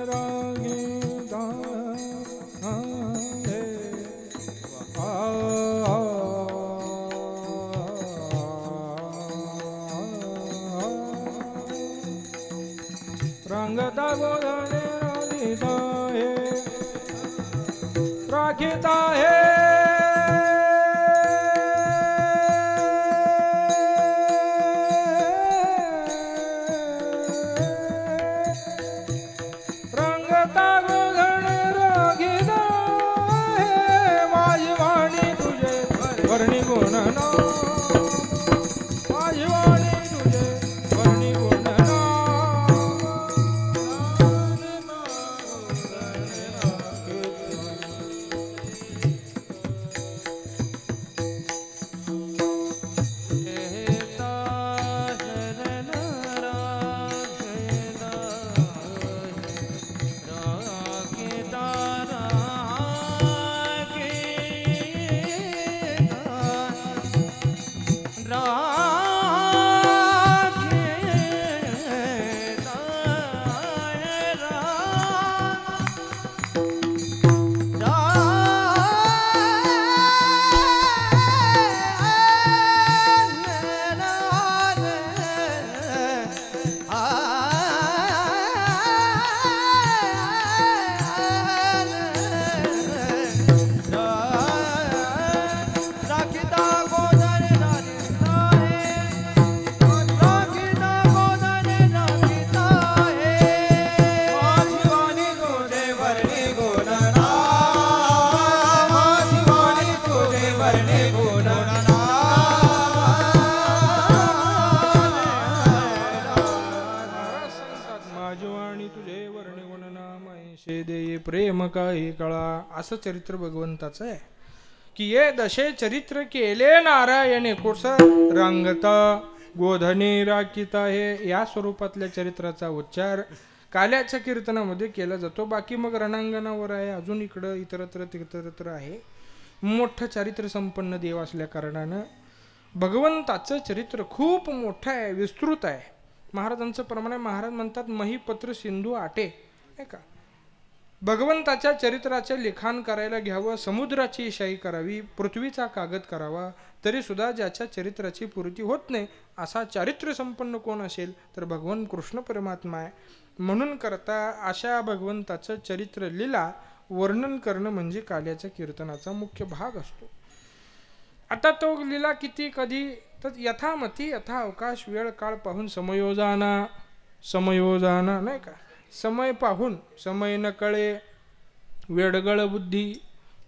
रागी रंगता बोधने रागिता हे राखिता हे रंगता गोधन रागिता हे माझी वाणी तुझे वर्णी गुण नाम माझी वाणी तुझे वर्णी गुण प्रेम काही कळा असं चरित्र भगवंताचं आहे की ये दशे चरित्र केले नारायणे कोस रंगता गोधने राखिता हे या स्वरूपातल्या चरित्राचा उच्चार काल्याच्या कीर्तनामध्ये केला जातो. बाकी मग रणांगणावर आहे, अजून इकडं इतरत्र आहे. मोठं चारित्र्य संपन्न देव असल्या कारणानं भगवंताचं चरित्र खूप मोठं आहे, विस्तृत आहे. महाराजांचं प्रमाणे महाराज म्हणतात महिपत्र सिंधू आटे, नाही का. भगवंताच्या चरित्राचे लिखाण करायला घ्यावं, समुद्राची शाही करावी, पृथ्वीचा कागद करावा, तरी सुद्धा ज्याच्या चरित्राची पूर्ती होत नाही असा चारित्र्य संपन्न कोण असेल तर भगवान कृष्ण परमात्मा आहे. म्हणून करता अशा भगवंताचं चरित्र लीला वर्णन करणं म्हणजे काल्याच्या कीर्तनाचा मुख्य भाग असतो. आता तो लीला किती कधी तर यथामती यथा अवकाश वेळ काळ पाहून समयोजाना नाही का, समय पाहून, समय न कळे वेडगळ बुद्धी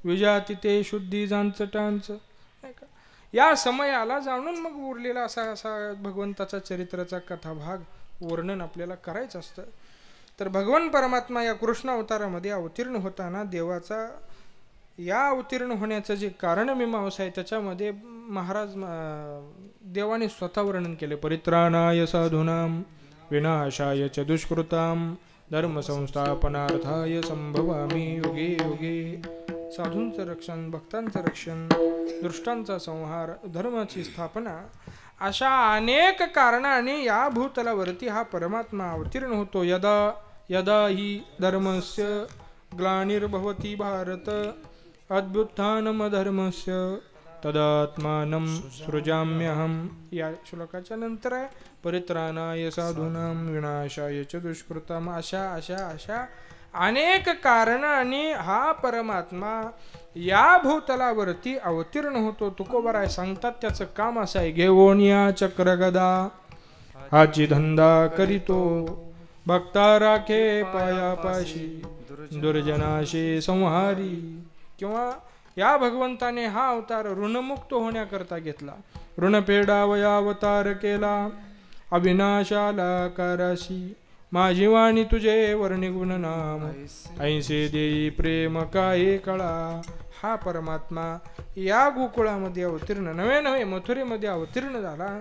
विजाती ते शुद्धी जांचटांच, नाही का. या समयाला जाणून मग उरलेला असा भगवंताचा चरित्राचा कथाभाग वर्णन आपल्याला करायचं असतं. तर भगवान परमात्मा या कृष्ण अवतारामध्ये अवतीर्ण होताना देवाचा या अवतीर्ण होण्याचं जे कारण मीमांसा आहे त्याच्यामध्ये महाराज देवाने स्वतः वर्णन केले. परित्राणाय साधूनां विनाशाय च दुष्कृतां धर्म संस्थापनार्थाय संभवामि युगे युगे. साधूंचं रक्षण, भक्तांचं रक्षण, दुष्टांचा संहार, धर्माची स्थापना, अशा अनेक कारणाने या भूतलावरती हा परमात्मा अवतीर्ण होतो. यदा यदा हि धर्मस्य ग्लानिर्भवति भारत अद्भुत्थानमधर्मस्य तदात्मानं सृजाम्यहम. या श्लोकाच्या नंतर आहे परित्राणाय साधूनां विनाशाय च दुष्कृताम. अशा अशा अशा अनेक कारणाने हा परमात्मा या भूतलावरती अवतीर्ण होतो. तुकोबाराय सांगतात त्याचं काम असं आहे, घेऊन या चक्रगदा हाची धंदा करीतो, भक्ता राखे पायापाशी दुर्जनाशी संहारी. किंवा या भगवंताने हा अवतार ऋणमुक्त होण्याकरता घेतला, ऋणपेडावया अवतार केला, अविनाशाला काराशी माझी वाणी तुझे वर्णी गुण नाम, ऐसे देई प्रेम काय कळा. हा परमात्मा या गोकुळामध्ये अवतीर्ण नव्हे मथुरेमध्ये अवतीर्ण झाला.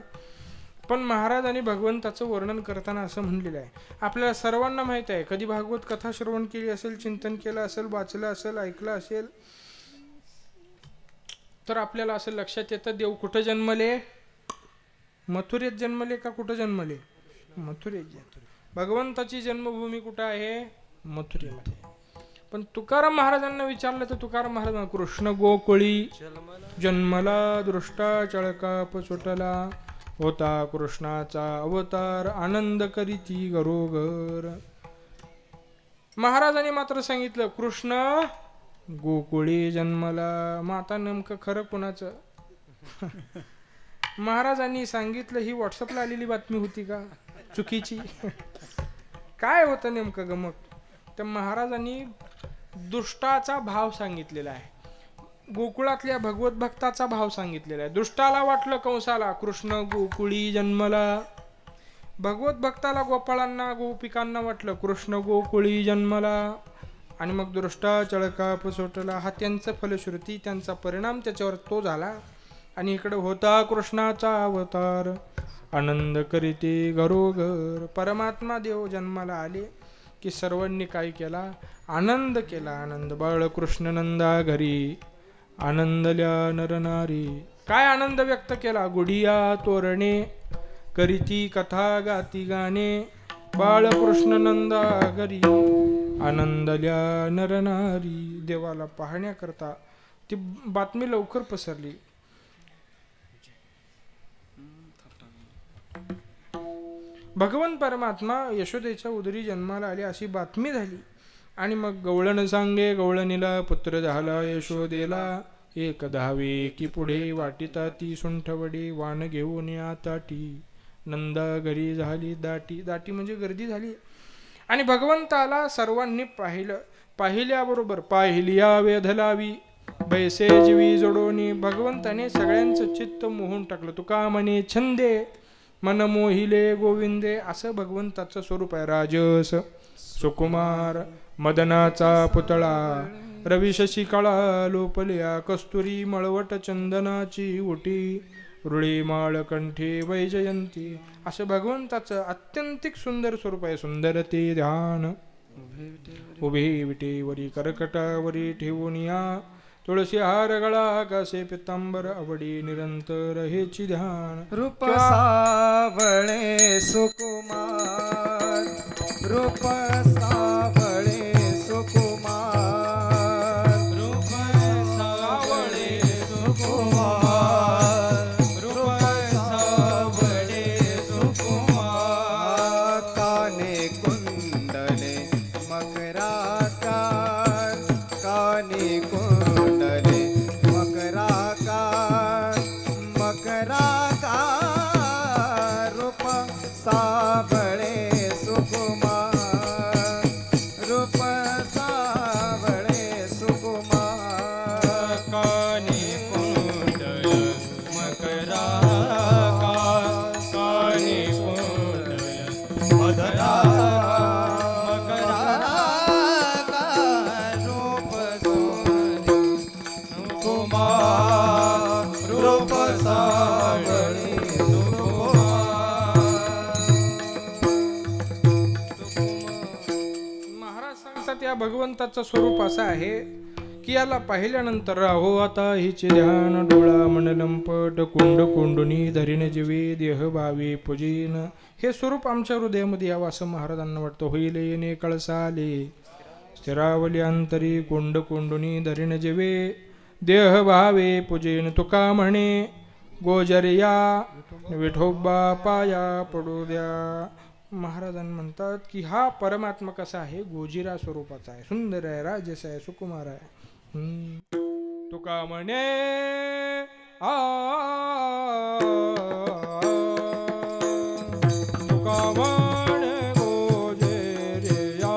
पण महाराजांनी भगवंताचं वर्णन करताना असं म्हणलेलं आहे, आपल्याला सर्वांना माहित आहे, कधी भागवत कथा श्रवण केली असेल, चिंतन केलं असेल, वाचलं असेल, ऐकलं असेल, तर आपल्याला असं लक्षात येतं देव कुठं जन्मले, मथुरेत जन्मले का कुठं जन्मले, मथुरेत जन्मले. भगवंताची जन्मभूमी कुठं आहे, मथुरेमध्ये. पण तुकाराम महाराजांना विचारलं तर तुकाराम महाराज, कृष्ण गोकुळी जन्मला, दृष्टा चळकाप सुटला, होता कृष्णाचा अवतार, आनंद करीती घरोघर. महाराजांनी मात्र सांगितलं कृष्ण गोकुळी जन्मला. मग आता नेमकं खरं कुणाचं? महाराजांनी सांगितलं ही व्हॉट्सअपला आलेली बातमी होती का चुकीची? काय होतं नेमकं गमक? तर महाराजांनी दुष्टाचा भाव सांगितलेला आहे, गोकुळातल्या भगवत भक्ताचा भाव सांगितलेला आहे. दुष्टाला वाटलं कंसाला कृष्ण गोकुळी जन्मला, भगवत भक्ताला गोपाळांना गोपिकांना वाटलं कृष्ण गोकुळी जन्मला, आणि मग दृष्टा चळकाप सुटला. हा त्यांचं फलश्रुती, त्यांचा परिणाम त्याच्यावर तो झाला. आणि इकडं होता कृष्णाचा अवतार, आनंद करीते घरोघर. परमात्मा देव जन्माला आले की सर्वांनी काय केला, आनंद केला. आनंद बाळकृष्ण नंदा घरी आनंदल्या नरनारी. काय आनंद व्यक्त केला, गुढिया तोरणे करीती कथा गाती गाणे, बाळकृष्ण नंदा घरी आनंदल्या नरनारी. देवाला पाहण्याकरता ती बातमी लवकर पसरली. भगवान परमात्मा यशोदेच्या उदरी जन्माला आले अशी बातमी झाली. आणि मग गवळण सांगे गवळणीला पुत्र झाला यशोदेला, एक धावे की पुढे वाटिता ती सुंठवडी, वान घेऊन या ताटी नंदा घरी झाली दाटी. दाटी म्हणजे गर्दी झाली. आणि भगवंताला सर्वांनी पाहिलं. पाहिल्याबरोबर पाहिलिया वेध लावी, बैसे जीवी जोडोनी. भगवंताने सगळ्यांचं चित्त मोहून टाकलं. तुका म्हणे छंदे मन मोहिले गोविंदे. असं भगवंताचं स्वरूप आहे. राजस सुकुमार मदनाचा पुतळा, रवी शशी कळा लोपल्या, कस्तुरी मळवट चंदनाची उटी, रुळी माळ कंठी वैजयंती. असं भगवंताचं अत्यंतिक सुंदर स्वरूप आहे. सुंदर ते ध्यान उभे विटेवरी करकटावरी ठेवून या, तुळशी हार गळा कासे पितांबर आवडी, निरंतर हेची ध्यान. रूप सावळे सुकुमार, रूप सावळे सुकुमार, रूप सावळे सुकुमार, रूप सावळे सुकुमार. काने कुंडले मकराकार, काने कुंडले मकराकार, मकराकार. रूप सावळे सुकुमार, रूप सावळे सुकुमार. कानी कुंडल मकराकार, कानी कुंडल मकराकार. रूप सुकुमार, रूप सावळे महाराज सांगतात या भगवंताचं स्वरूप असं आहे की याला पाहिल्यानंतर राहो आता हिचे ध्यान, डोळा मन लंपट, कुंड कुंडुनी धरीन जीवे देह भावे पुजीन. हे स्वरूप आमच्या हृदयामध्ये यावं असं महाराजांना वाटतं. होईल येणे कळसाले स्थिरावली अंतरी, कुंड कुंडुनी धरीन जीवे देह भावे पूजेन तुका म्हणे गोजरिया विठोबा पाया पडू द्या. महाराजांनी म्हणतात की हा परमात्मा कसा आहे, गोजिरा स्वरूपाचा आहे, सुंदर आहे, राजस आहे, सुकुमार आहे. तुका म्हणे तुका म्हणे गोजेरिया,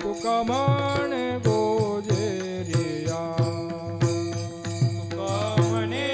तुका म्हणे गोजेरिया, तुका म्हणे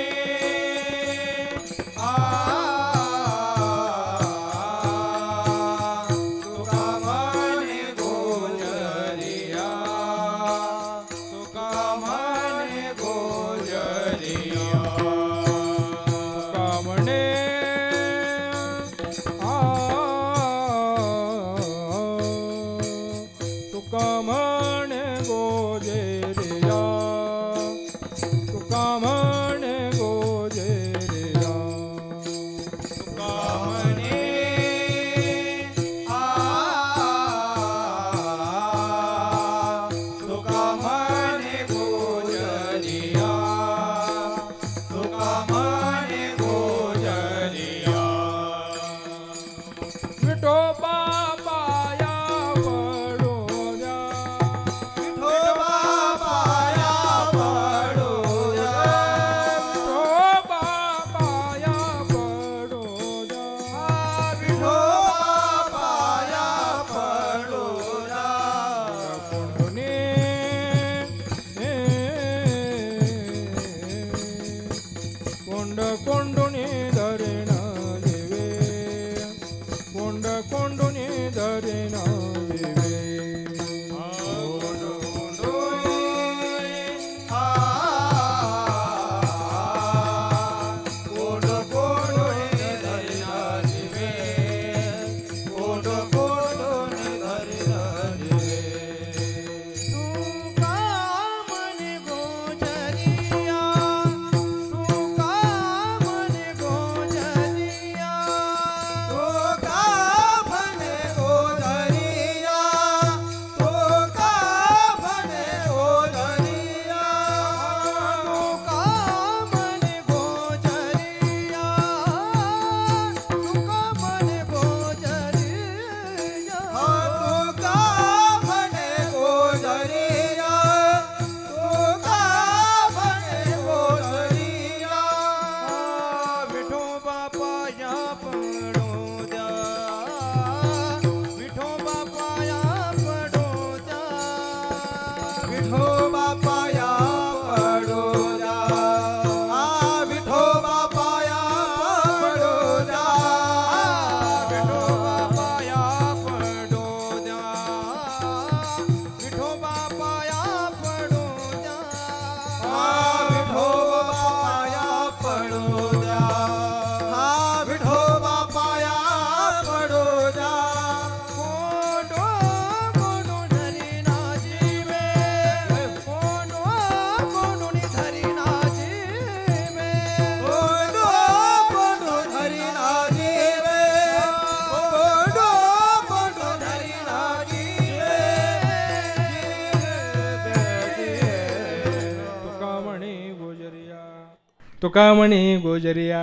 तुका म्हणे गोजरिया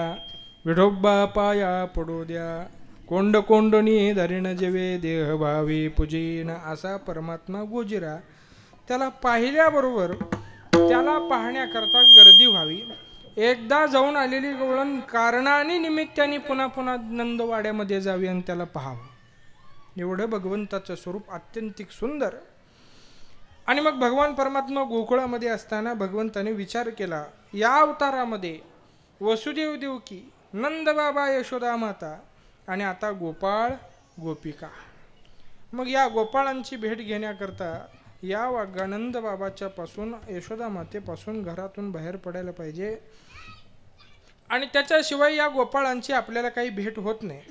विठोबा पाया पडू द्या. कोंड कोंडणी धरीण जेवे देह भावी पूजीन असा परमात्मा गोजिरा. त्याला पाहिल्याबरोबर त्याला पाहण्याकरता गर्दी व्हावी. एकदा जाऊन आलेली गवळण कारणाने निमित्ताने पुन्हा पुन्हा नंदवाड्यामध्ये जावी आणि त्याला पाहावं. एवढं भगवंताचं स्वरूप अत्यंतिक सुंदर. आणि मग भगवान परमात्मा गोकुळामध्ये असताना भगवंताने विचार केला, या अवतारामध्ये वसुदेव देवकी, नंदबाबा, यशोदा माता आणि आता गोपाळ गोपिका. मग या गोपाळांची भेट घेण्याकरता या नंद बाबाच्या पासून, यशोदा मातेपासून घरातून बाहेर पडायला पाहिजे. आणि त्याच्याशिवाय या गोपाळांची आपल्याला काही भेट होत नाही.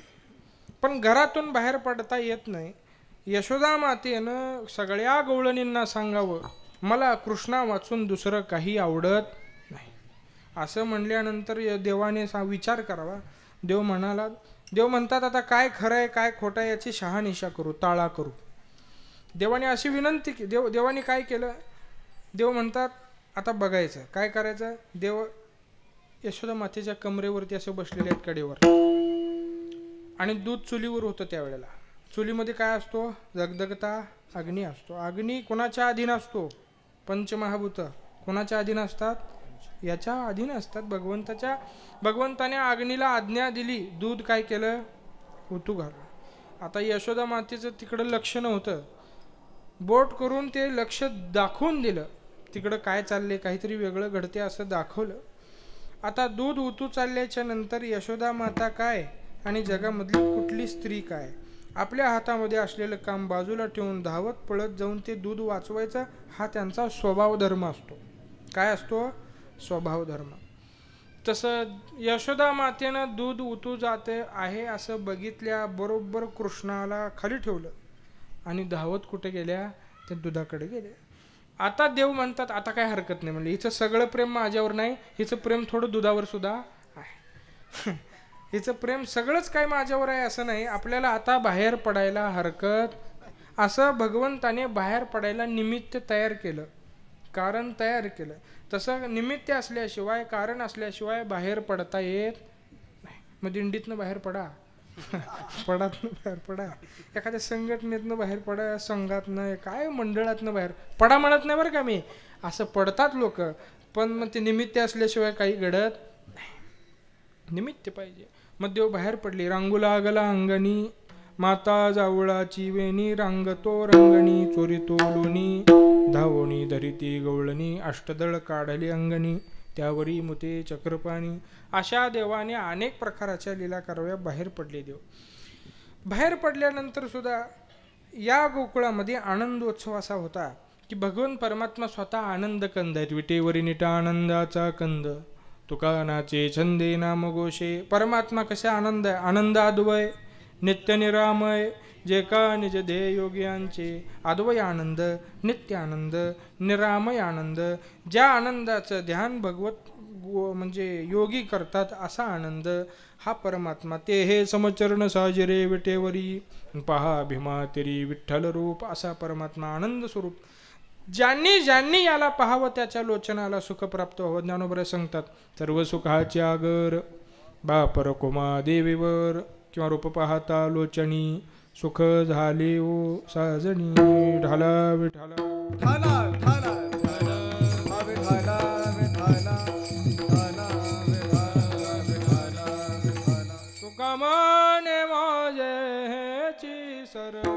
पण घरातून बाहेर पडता येत नाही. यशोदा मातेनं सगळ्या गवळणींना सांगावं, मला कृष्णा वाचून दुसरं काही आवडत नाही. असं म्हणल्यानंतर देवाने विचार करावा. देव म्हणतात, आता काय खरं आहे काय खोटं आहे याची शहानिशा करू, ताळा करू. देवाने अशी विनंती की देवाने काय केलं. देव म्हणतात, आता बघायचं काय करायचं. देव यशोदा मातेच्या कमरेवरती असं बसलेले आहेत कडेवर, आणि दूध चुलीवर होतं त्यावेळेला. चुलीमध्ये काय असतो, दगदगता अग्नी असतो. अग्नी कोणाच्या अधीन असतो, पंचमहाभूत कोणाच्या अधीन असतात, याच्या अधीन असतात, भगवंताच्या. भगवंताने अग्नीला आज्ञा दिली, दूध काय केलं, उतू घालून. आता यशोदा मातेचं तिकडं लक्ष नव्हतं, बोट करून ते लक्ष दाखवून दिलं, तिकडं काय चाललंय, काहीतरी वेगळं घडते असं दाखवलं. आता दूध उतू चालल्याच्या नंतर यशोदा माता काय आणि जगामधली कुठली स्त्री काय, आपल्या हातामध्ये असलेलं काम बाजूला ठेवून धावत पळत जाऊन ते दूध वाचवायचा, हा त्यांचा स्वभाव धर्म असतो. काय असतो, स्वभाव धर्म. तसं यशोदा मातेनं दूध उतू जाते आहे असं बघितल्याबरोबर कृष्णाला खाली ठेवलं आणि धावत कुठे गेल्या, त्या दुधाकडे गेल्या. आता देव म्हणतात आता काय हरकत नाही, म्हणले हिचं सगळं प्रेम माझ्यावर नाही, हिचं प्रेम थोडं दुधावर सुद्धा आहे. हिचं प्रेम सगळंच काय माझ्यावर आहे असं नाही, आपल्याला आता बाहेर पडायला हरकत. असं भगवंताने बाहेर पडायला निमित्त तयार केलं, कारण तयार केलं. तसं निमित्त असल्याशिवाय, कारण असल्याशिवाय बाहेर पडता येत नाही. मग दिंडीतनं बाहेर पडा, पडातनं बाहेर पडा, एखाद्या संघटनेतनं बाहेर पडा, संघातनं काय मंडळातनं बाहेर पडा म्हणत नाही बरं का मी, असं पडतात लोक, पण मग ते निमित्त असल्याशिवाय काही घडत नाही, निमित्त पाहिजे. मग देव बाहेर पडली. रांगू लागला अंगणी माता जावळाची वेणी, रांगतो रंगणी चोरीतो लोणी, धावणी धरिती गवळणी, अष्टदळ काढली अंगणी, त्यावरी मुते चक्रपाणी. अशा देवाने अनेक प्रकारच्या लीला कराव्या, बाहेर पडले देव. बाहेर पडल्यानंतर सुद्धा या गोकुळामध्ये आनंदोत्सव असा होता की भगवान परमात्मा स्वतः आनंद कंद आहेत. विटेवरी निटा आनंदाचा कंद, तुकानाचे छंदे नाम घोषे. परमात्मा कशा आनंद आहे, आनंद अद्वय नित्य निरामय, जे का निज ध्येय योग्यांचे. अद्वय आनंद, नित्य आनंद, निरामय आनंद. ज्या आनंदाचं ध्यान भगवत म्हणजे योगी करतात असा आनंद हा परमात्मा. ते हे समचरण साजिरे विटेवरी, पहा भीमा तेरी विठ्ठल रूप. असा परमात्मा आनंद स्वरूप. ज्यांनी ज्यांनी याला पाहावं त्याच्या लोचनाला सुख प्राप्त व्हावं. ज्ञानोबरे सांगतात, सर्व सुखाचे आगर बापर कोमा देवीवर, किंवा रूप पाहता लोचनी सुख झाले ओ साजणी. ढाला विठाला ढाला ढाला ढाला विठाला विठाला ढाला विठाला विठाला विठाला. सुकामाने माझेची सर्व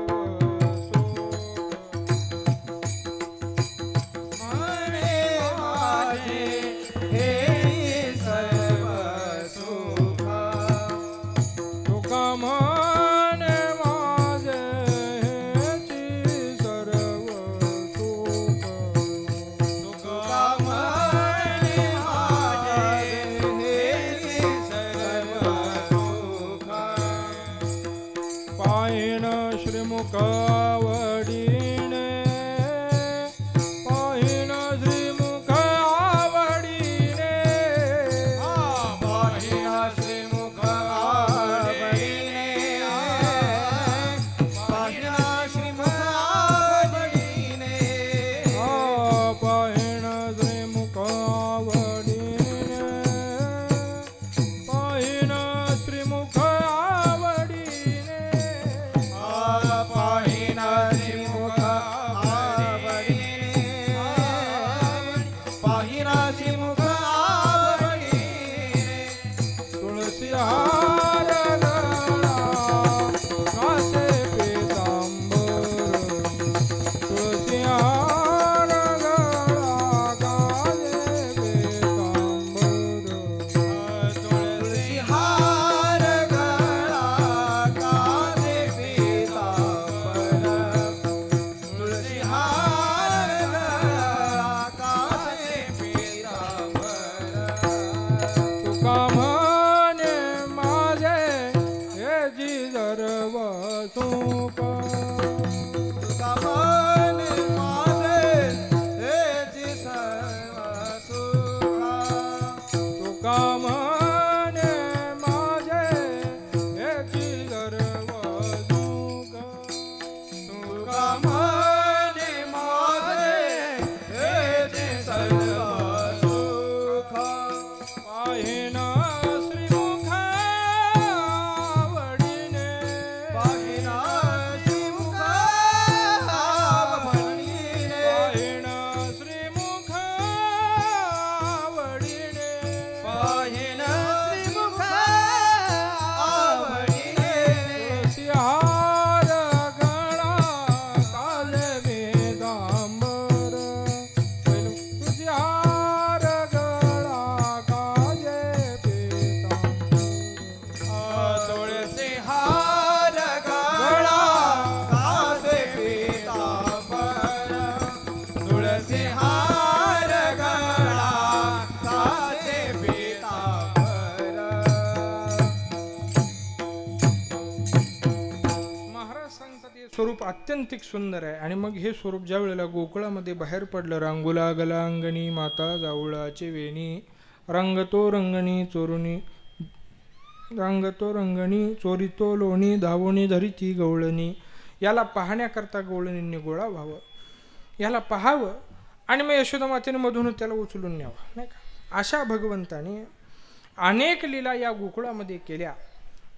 आत्यंतिक सुंदर आहे. आणि मग हे स्वरूप ज्या वेळेला गोकुळामध्ये बाहेर पडलं, रांगोला गला अंगणी माता जावळाचे वेणी, रंगतो रंगणी चोरुणी रंगतो रंगणी चोरितो लोणी, धावोणी धरिती गवळणी. याला पाहण्याकरता गवळणींनी गोळा व्हावं, याला पाहावं आणि मग यशोदा मातेने मधून त्याला उचलून न्यावं, नाही का. अशा भगवंताने अनेक लीला या गोकुळामध्ये केल्या.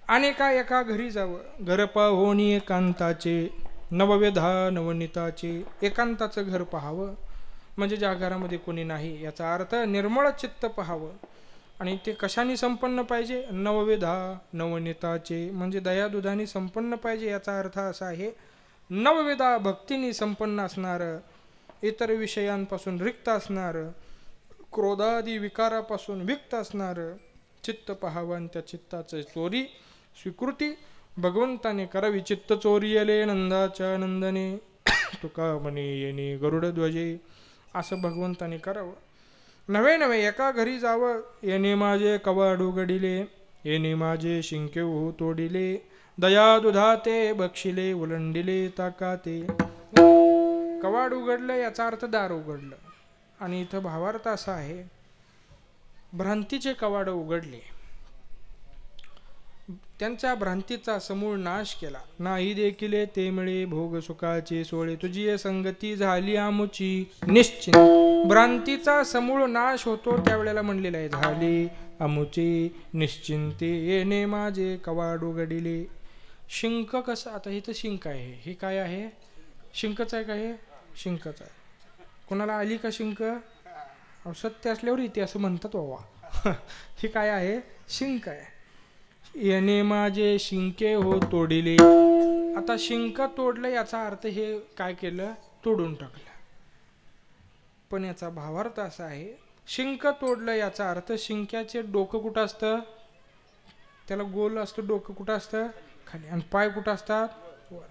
अनेका एका घरी जावं, घर पाहोणी एकांताचे, नवव्यधा नवनीताचे. एकांताचं घर पाहावं म्हणजे ज्या घरामध्ये कोणी नाही, याचा अर्थ निर्मळ चित्त पाहावं. आणि ते कशाने संपन्न पाहिजे? नवव्यधा नवनीताचे, म्हणजे दयादुधाने संपन्न पाहिजे. याचा अर्थ असा आहे, नवव्यधा भक्तीने संपन्न असणारं, इतर विषयांपासून रिक्त असणारं, क्रोधादी विकारापासून विक्त असणारं चित्त पाहावं. आणि त्या चित्ताचं चोरी स्वीकृती भगवंताने करावी. चित्त चोरियले नंदाच्या नंदने, तुका म्हणे येणे गरुडध्वजे. असं भगवंताने करावं. नवे नवे एका घरी जावं, येणे माझे कवाड उघडिले, येणे माझे शिंके हो तोडिले, दया दुधाते बक्षिले उलंडिले ताकाते. कवाड उघडलं याचा अर्थ दार उघडलं. आणि इथं भावार्थ असा आहे, भ्रांतीचे कवाड उघडले, त्यांच्या भ्रांतीचा समूळ नाश केला. नाही देखिले ते मिळे भोग सुखाचे सोळे, तुझी संगती झाली आमुची निश्चिंत. भ्रांतीचा समूळ नाश होतो त्यावेळेला म्हणलेला आहे, झाली आमुची निश्चिंते, येणे माझे कवाड उघडिले. शिंक कसं, आता इथं शिंक आहे, हे काय आहे? शिंकच आहे का? हे शिंकच आहे. कोणाला आली का शिंक? सत्य असल्यावर इथे असं म्हणतात बाबा. हे काय आहे? शिंक आहे. येणे माझे शिंके हो तोडिले. आता शिंक तोडलं याचा अर्थ हे काय केलं? तोडून टाकलं. पण याचा भावार्थ असा आहे, शिंक तोडलं याचा अर्थ शिंक्याचे डोकं कुठं असतं? त्याला गोल असतं, डोकं कुठं असतं? खाली. आणि पाय कुठं असतात? वर.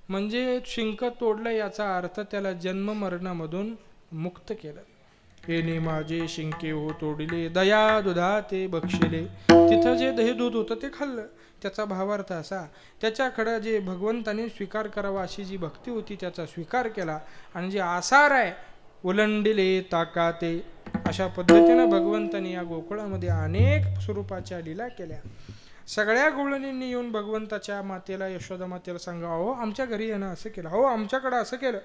म्हणजे शिंक तोडलं याचा अर्थ त्याला जन्म मरणामधून मुक्त केलं. येणे माझे शिंके हो तोडिले, दया दुधा ते बक्षिले. तिथं जे दही दूध होतं ते खाल्लं. त्याचा भावार्थ असा, त्याच्याकडं जे भगवंताने स्वीकार करावा अशी जी भक्ती होती त्याचा स्वीकार केला. आणि जे आसार आहे उलंडिले ताकाते. अशा पद्धतीनं भगवंताने या गोकुळामध्ये अनेक स्वरूपाच्या लीला केल्या. सगळ्या गवळणींनी येऊन भगवंताच्या मातेला, यशोदा मातेला सांगा, अहो आमच्या घरी येणं असं केलं, अहो आमच्याकडं असं केलं.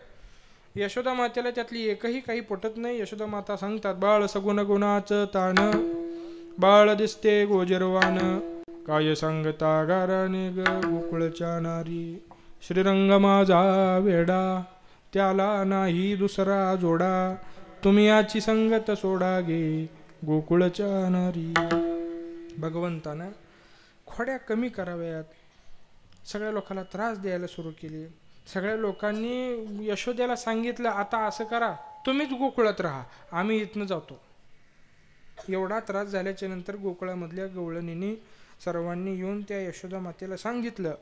यशोदा मातेला त्यातली एकही काही पटत नाही. यशोदा माता सांगतात, बाळ सगुण गुणाचं तान, बाळ दिसते गोजरवान, काय सांगता गाराने ग गोकुळच्या नारी. श्रीरंग माझा वेडा, त्याला नाही दुसरा जोडा, तुम्ही याची संगत सोडा गे गोकुळच्या नारी. भगवंतानं खोड्या कमी कराव्यात, सगळ्या लोकांना त्रास द्यायला सुरू केली. सगळ्या लोकांनी यशोदेला सांगितलं, आता असं करा, तुम्हीच गोकुळात राहा, आम्ही इथनं जातो. एवढा त्रास झाल्याच्या नंतर गोकुळामधल्या गवळणींनी सर्वांनी येऊन त्या यशोदा मातेला सांगितलं,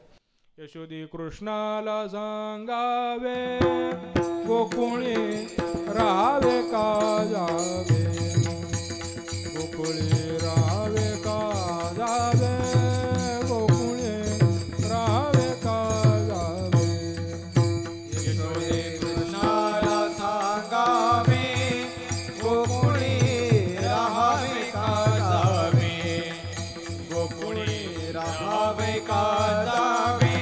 यशोदे कृष्णाला सांगावे, गोकुळे राहावे का जावे, गोकुळे राहावे का जावे, गोकुळे राहावे का जावे. यशोदे कृष्णाला सांगावे, गोकुळे राहावे का जावे, गोकुळे राहावे का जावे,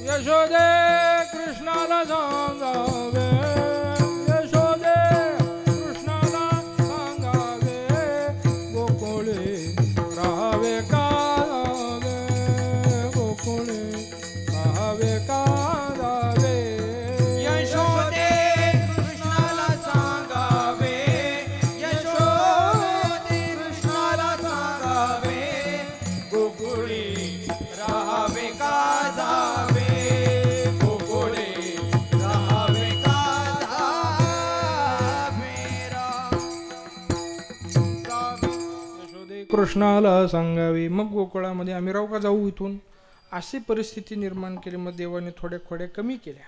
यशोदे कृष्णाला सांगावे, यशोदे कृष्णाला सांगावे, गोकुळे राहावे का जावे, गोकुळे राहावे का जावे. यशोदे कृष्णाला सांगावे, यशोदे कृष्णाला सांगावे, गोकुळे राहावे का जावे, गोकुळे राहावे का जावे. यशोदे कृष्णाला सांगावे, मग गोकुळामध्ये आम्ही राहू का जाऊ इथून, अशी परिस्थिती निर्माण केली. मग देवाने थोड्या खोड्या कमी केल्या.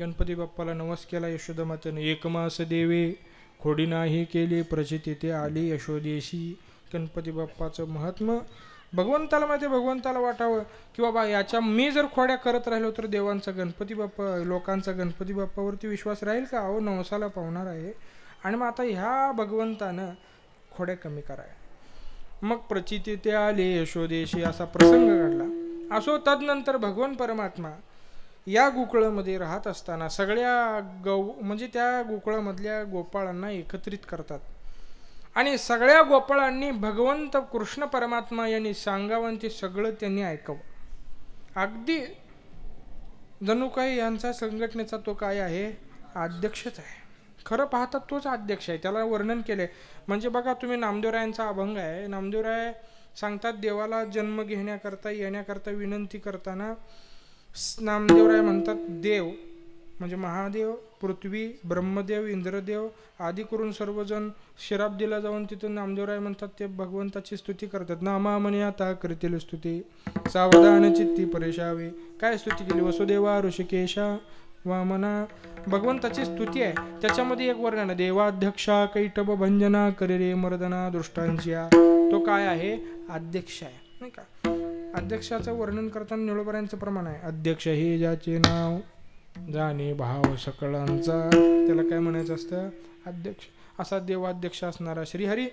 गणपती बाप्पाला नवस केला. यशोदा मातेने एक मास देवे खोडी नाही केली, प्रचिती ते आली यशोदेशी. गणपती बाप्पाचं महात्म्य भगवंताला माहिती, भगवंताला वाटावं की बाबा याच्या मी जर खोड्या करत राहिलो तर देवांचा गणपती बाप्पा, लोकांचा गणपती बाप्पावरती विश्वास राहील का? अहो नवसाला पावणार आहे. आणि मग आता ह्या भगवंतानं खोड्या कमी कराय. मग प्रचिती ते आले यशोदेशी असा प्रसंग घडला. असो तदनंतर भगवान परमात्मा या गोकुळामध्ये राहत असताना सगळ्या म्हणजे त्या गोकुळामधल्या गोपाळांना एकत्रित करतात आणि सगळ्या गोपाळांनी भगवंत कृष्ण परमात्मा यांनी सांगावं ते सगळं त्यांनी ऐकावं. अगदी जणू काही यांचा संघटनेचा तो काय आहे, अध्यक्षच आहे. खरं पाहता तोच अध्यक्ष आहे. त्याला वर्णन केलंय. म्हणजे बघा तुम्ही नामदेवरायांचा अभंग आहे. नामदेवराय सांगतात देवाला जन्म घेण्याकरता येण्याकरता विनंती करताना नामदेवराय म्हणतात देव म्हणजे महादेव, पृथ्वी, ब्रह्मदेव, इंद्रदेव आदी करून सर्वजण शिराब्दीला जाऊन तिथून नामदेवराय म्हणतात ते भगवंताची स्तुती करतात. नामा म्हणे आता करतील स्तुती, सावधान चित्ती परेशावे. काय स्तुती केली? वसुदेवा ऋषिकेशा वामना, भगवंताची स्तुती आहे. त्याच्यामध्ये एक वर्णन देवाध्यक्षा कैटभ भंजना करे रे मर्दना दृष्टांची. तो काय आहे? अध्यक्ष आहे, नाही का? अध्यक्षाचं वर्णन करताना निळोबऱ्यांचं प्रमाण आहे. अध्यक्ष हे ज्याचे नाव जाणे भाव सकळांचा, त्याला काय म्हणायचं असतं? अध्यक्ष. असा देवाध्यक्ष असणारा श्रीहरी.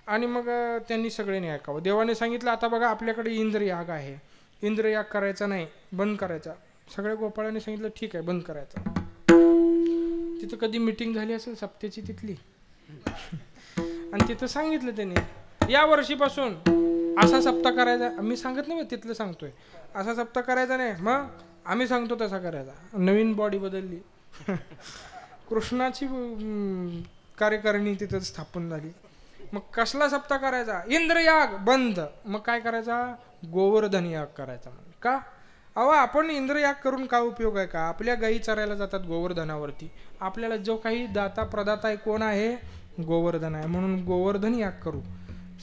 आणि मग त्यांनी सगळ्यांनी ऐकावं. देवाने सांगितलं आता बघा आपल्याकडे इंद्रयाग आहे, इंद्रयाग करायचा नाही, बंद करायचा. सगळ्या गोपाळांनी सांगितलं ठीक आहे, बंद करायचा. तिथं कधी मिटिंग झाली असेल सप्त्याची तिथली आणि तिथं सांगितलं त्यांनी या वर्षीपासून असा सप्ताह करायचा. मी सांगत नाही, तिथलं सांगतोय. असा सप्ताह करायचा नाही, मग आम्ही सांगतो तसा करायचा. नवीन बॉडी बदलली. कृष्णाची कार्यकारिणी तिथं स्थापन झाली. मग कसला सप्ताह करायचा? इंद्रयाग बंद. मग काय करायचा? गोवर्धन याग करायचा. म्हणजे का? अहो आपण इंद्रयाग करून काय उपयोग आहे का? आपल्या गायी चरायला जातात गोवर्धनावरती. आपल्याला जो काही दाता प्रदाता आहे कोण आहे? गोवर्धन आहे. म्हणून गोवर्धन याग करू.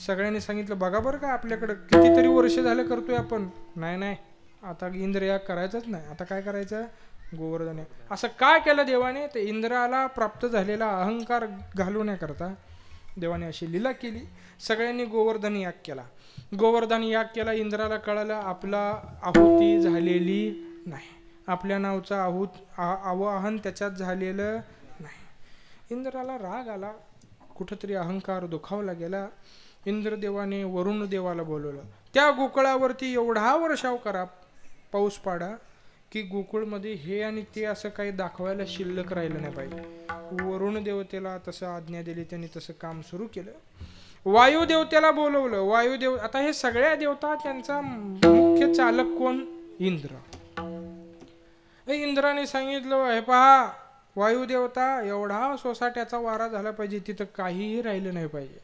सगळ्यांनी सांगितलं बघा बरं का आपल्याकडं कितीतरी वर्ष झालं करतोय आपण. नाही आता इंद्रयाग करायचंच नाही. आता काय करायचं? गोवर्धन याग. असं काय केलं देवाने? तर इंद्राला प्राप्त झालेला अहंकार घालवण्याकरता देवाने अशी लीला केली. सगळ्यांनी गोवर्धन याग केला. गोवर्धन याग केला. इंद्राला कळालं आपला आहुती झालेली नाही, आपल्या नावचं आवाहन त्याच्यात झालेलं नाही. इंद्राला राग आला, कुठंतरी अहंकार दुखावला गेला. इंद्रदेवाने वरुण देवाला बोलवलं. त्या गोकुळावरती एवढा वर्षाव करा, पाऊस पाडा की गोकुळमध्ये हे आणि ते असं काही दाखवायला शिल्लक राहिलं नाही पाहिजे. वरुण देवतेला तसं आज्ञा दिली, त्यांनी तसं काम सुरू केलं. वायुदेवतेला बोलवलं. वायुदेव आता हे सगळ्या देवता त्यांचा मुख्य चालक कोण? इंद्र. इंद्राने सांगितलं हे पहा वायुदेवता, एवढा सोसाट्याचा वारा झाला पाहिजे, तिथं काहीही राहिलं नाही पाहिजे.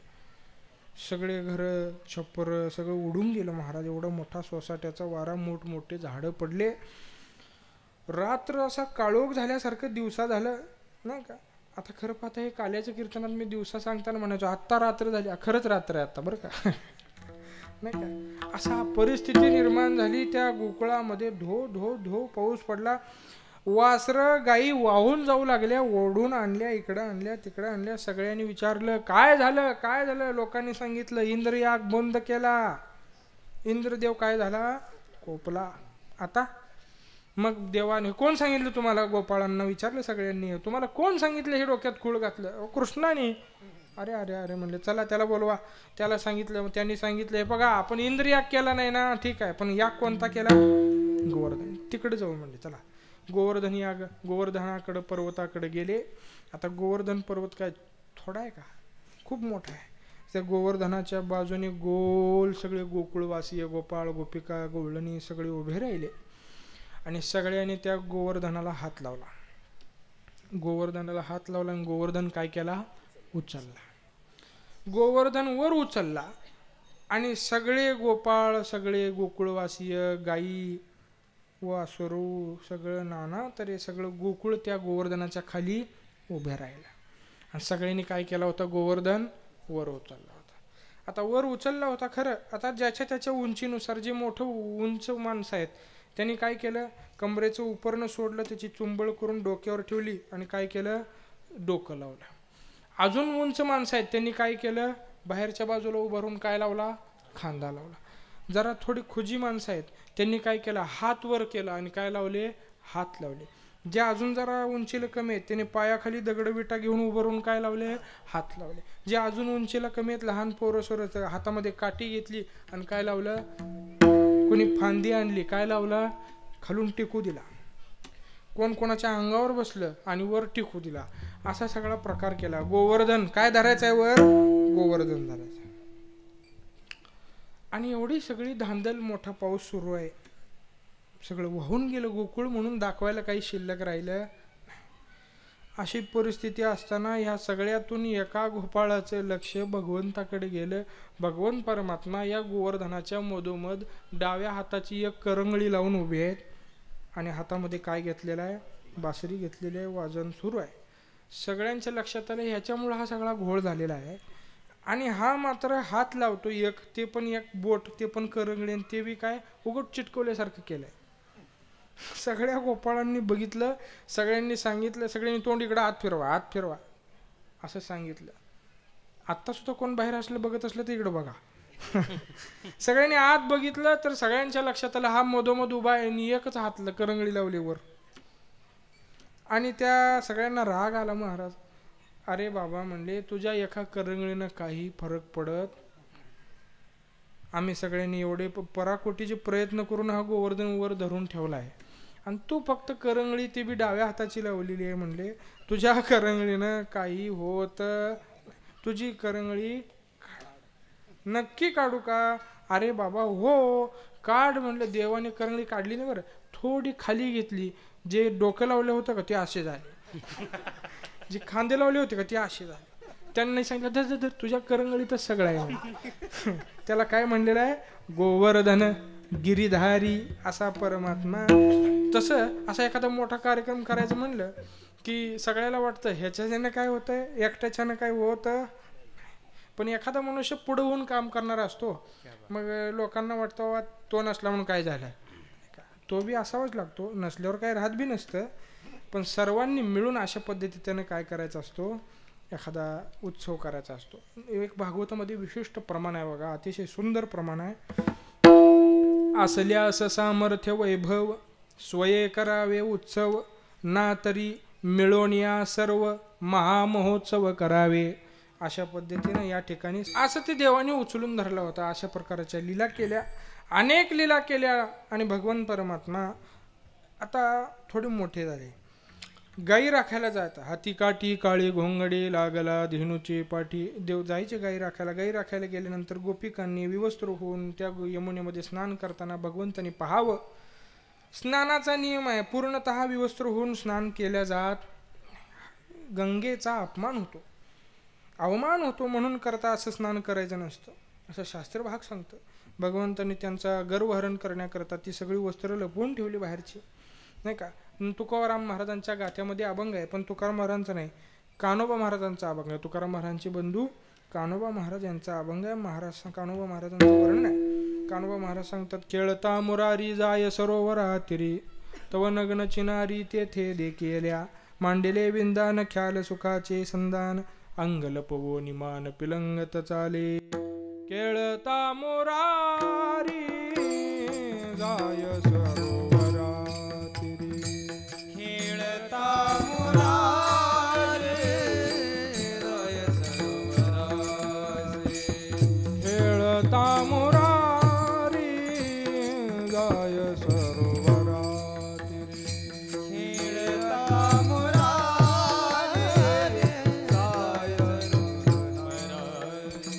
सगळे घरं छप्पर सगळं उडून गेलं महाराज. एवढा मोठा सोसाट्याचा वारा, मोठमोठे झाडं पडले. रात्र असा काळोख झाल्यासारखं दिवसा झालं, नाही का? आता खरं पाहता हे काल्याच्या कीर्तनात मी दिवसा सांगताना म्हणायचो आत्ता रात्र झाली, खरंच रात्र आहे आता बरं का नाही का? असा परिस्थिती निर्माण झाली. त्या गोकुळामध्ये धो धो धो पाऊस पडला. वासरं गाई वाहून जाऊ लागल्या, ओढून आणल्या, इकडं आणल्या तिकडं आणल्या. सगळ्यांनी विचारलं काय झालं काय झालं? लोकांनी सांगितलं इंद्रयाग बंद केला. इंद्रदेव काय झाला? कोपला. आता मग देवाने कोण सांगितलं तुम्हाला? गोपाळांना विचारलं सगळ्यांनी, तुम्हाला कोण सांगितलं? हे डोक्यात खूळ घातलं. कृष्णाने. अरे अरे अरे म्हणले चला त्याला बोलवा. त्याला सांगितलं. त्यांनी सांगितलं हे बघा आपण इंद्रयाग केला नाही ना, ठीक आहे, पण याग कोणता केला? गोवर्धन. तिकडे जाऊ म्हणले चला. गोवर्धन याग. गोवर्धनाकडे पर्वताकडे गेले. आता गोवर्धन पर्वत काय थोडा आहे का? खूप मोठा आहे. त्या गोवर्धनाच्या बाजूने गोल सगळे गोकुळवासीय गोपाळ गोपिका गोवळणी सगळे उभे राहिले आणि सगळ्यांनी त्या गोवर्धनाला हात लावला. गोवर्धनाला हात लावला आणि गोवर्धन काय केला? उचलला. गोवर्धन वर उचलला आणि सगळे गोपाळ सगळे गोकुळवासीय गाई वासरू सगळं नाना तरी सगळं गोकुळ त्या गोवर्धनाच्या खाली उभे राहिला. आणि सगळ्यांनी काय केला होता? गोवर्धन वर उचलला होता. आता वर उचलला होता खरं. आता ज्याच्या त्याच्या उंचीनुसार जे मोठं उंच माणसं आहेत त्यांनी काय केलं? कमरेचं उपरणं सोडलं, त्याची चुंबळ करून डोक्यावर ठेवली आणि काय केलं? डोकं लावलं. अजून उंच माणसं आहेत त्यांनी काय केलं? बाहेरच्या बाजूला उभारून काय लावला? खांदा लावला. जरा थोडी खुजी माणसं आहेत, त्यांनी काय केलं, हात वर केला आणि काय लावले, हात लावले. जे अजून जरा उंचीला कमी आहेत त्यांनी पायाखाली दगड विटा घेऊन उभं राहून काय लावले, हात लावले. जे अजून उंचीला कमी आहेत, लहान पोरं सोरं, हातामध्ये काठी घेतली आणि काय लावलं, कोणी फांदी आणली, काय लावलं, खालून टिकू दिला. कोण कोणाच्या अंगावर बसलं आणि वर टिकू दिला. असा सगळा प्रकार केला. गोवर्धन काय धरायचं आहे, वर गोवर्धन धरायचं. आणि एवढी सगळी धांदल, मोठा पाऊस सुरू आहे, सगळं वाहून गेलं गोकुळ, म्हणून दाखवायला काही शिल्लक राहिलं. अशी परिस्थिती असताना ह्या सगळ्यातून एका गोपाळाचं लक्ष भगवंताकडे गेलं. भगवंत परमात्मा या गोवर्धनाच्या मधोमध डाव्या हाताची एक करंगळी लावून उभी आहेत आणि हातामध्ये काय घेतलेलं आहे, बासरी घेतलेली आहे, वाजन सुरू आहे. सगळ्यांच्या लक्षात आलं ह्याच्यामुळं हा सगळा घोळ झालेला आहे. आणि हा मात्र हात लावतो एक, ते पण एक बोट, ते पण करंगळी, आणि ते बी काय उघड चिटकवल्यासारखं केलंय. सगळ्या गोपाळांनी बघितलं, सगळ्यांनी सांगितलं, सगळ्यांनी तोंड इकडं हात फिरवा, हात फिरवा असं सांगितलं. आत्ता सुद्धा कोण बाहेर असलं बघत असलं तर इकडं बघा. सगळ्यांनी आत बघितलं तर सगळ्यांच्या लक्षात आलं हा मधोमध उभा आहे आणि एकच हातला करंगळी लावली वर. आणि त्या सगळ्यांना राग आला. महाराज, अरे बाबा म्हणले, तुझ्या एका करंगळीनं काही फरक पडत, आम्ही सगळ्यांनी एवढे पराकोटीचे प्रयत्न करून हा गोवर्धन वर धरून ठेवला आहे आणि तू फक्त करंगळी ती बी डाव्या हाताची लावलेली आहे. म्हणले तुझ्या करंगळीनं काही होत, तुझी करंगळी नक्की काढू का? अरे बाबा हो काढ म्हणलं. देवाने करंगळी काढली नाही बरं, थोडी खाली घेतली, जे डोकं लावले होतं का ते असे झाले, जे खांदे लावले होते का ते असे झाले. त्यांनी सांगितलं धर धर तुझ्या करंगळीतच सगळं आहे. त्याला काय म्हणलेलं आहे, गोवर्धन गिरीधारी असा परमात्मा. तसं असा एखादा मोठा कार्यक्रम करायचं म्हणलं की सगळ्याला वाटतं ह्याच्याने काय होतंय, एकट्याच्यानं काय होतं. पण एखादा मनुष्य पुढं होऊन काम करणारा असतो, मग लोकांना वाटतं तो नसला म्हणून काय झालं, तो बी असावाच लागतो, नसल्यावर काय राहत बी नसतं. पण सर्वांनी मिळून अशा पद्धतीने काय करायचं असतो, एखादा उत्सव करायचा असतो. एक भागवतामध्ये विशिष्ट प्रमाण आहे बघा, अतिशय सुंदर प्रमाण आहे. असल्या असं सामर्थ्य वैभव स्वये करावे उत्सव, ना तरी मिळून या सर्व महामहोत्सव करावे. अशा पद्धतीनं या ठिकाणी असं ते देवाने उचलून धरला होता. अशा प्रकारच्या लीला केल्या, अनेक लीला केल्या. आणि भगवान परमात्मा आता थोडे मोठे झाले. गाई राखायला जायचा, हाती काठी काळी घोंगडी लागला धेनुची पाठी. देव जायचे गाई राखायला. गाई राखायला गेल्यानंतर गोपिकांनी विवस्त्र होऊन त्या यमुनेमध्ये स्नान करताना भगवंतांनी पाहावं. स्नानाचा नियम आहे, पूर्णतः विवस्त्र होऊन स्नान केल्या जात गंगेचा अपमान होतो, अवमान होतो, म्हणून करता असं स्नान करायचं नसतं असं शास्त्र भाग सांगतं. भगवंतांनी त्यांचा गर्वहरण करण्याकरता ती सगळी वस्त्र लपवून ठेवली बाहेरची, नाही का. तुकाराम महाराजांच्या गाथ्यामध्ये अभंग आहे, पण तुकाराम महाराजांचा नाही, कान्होबा महाराजांचा अभंग आहे. तुकाराम महाराजांचे बंधू कान्होबा महाराज यांचा अभंग आहे. महाराज कान्होबा महाराजांचं वर्णन आहे. कान्होबा महाराज सांगतात, खेळता मुरारी जाय सरोवरा तिरी, तव नग्न चिनारी तेथे देखिल्या, मांडिले विंदान ख्याल सुखाचे संदान, अंग लपवो निमान पिलंगत चाले. खेळता मुरारी जाय सरोवरा तिरी, खेळता मुरारी जाय सरोवरासी, खेळता मुरारी जाय सरोवरा तिरी, खेळता मुरारी जाय सरोवरासी,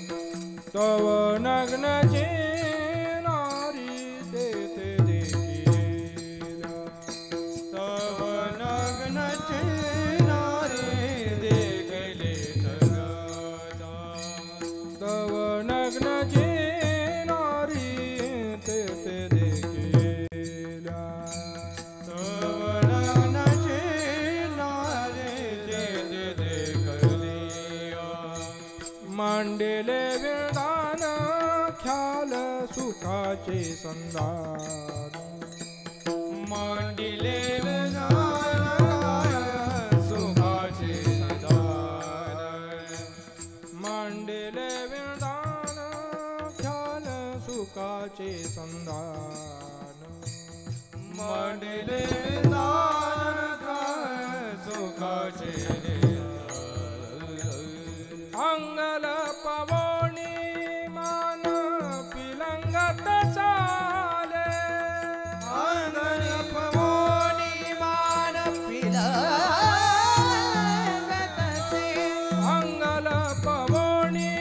तव नग्न नारी तेथे देखिल्या, तव नग्न चिनारी देखले जगता, तव नग्न नारी तेथे देखिल्या, तव नग्न चिनारी तेथे देखलिया, मांडेले विधान ख्याल सुखाचे संधान, मांडिले विधान सुखाचे संधान, मांडेले विधान ख्याल सुखाचे मांडले दान काय सुखाचे अंगल पवनी मान पिलंगत चाले अंगल पवनी मान पिलंगत से अंगल पवनी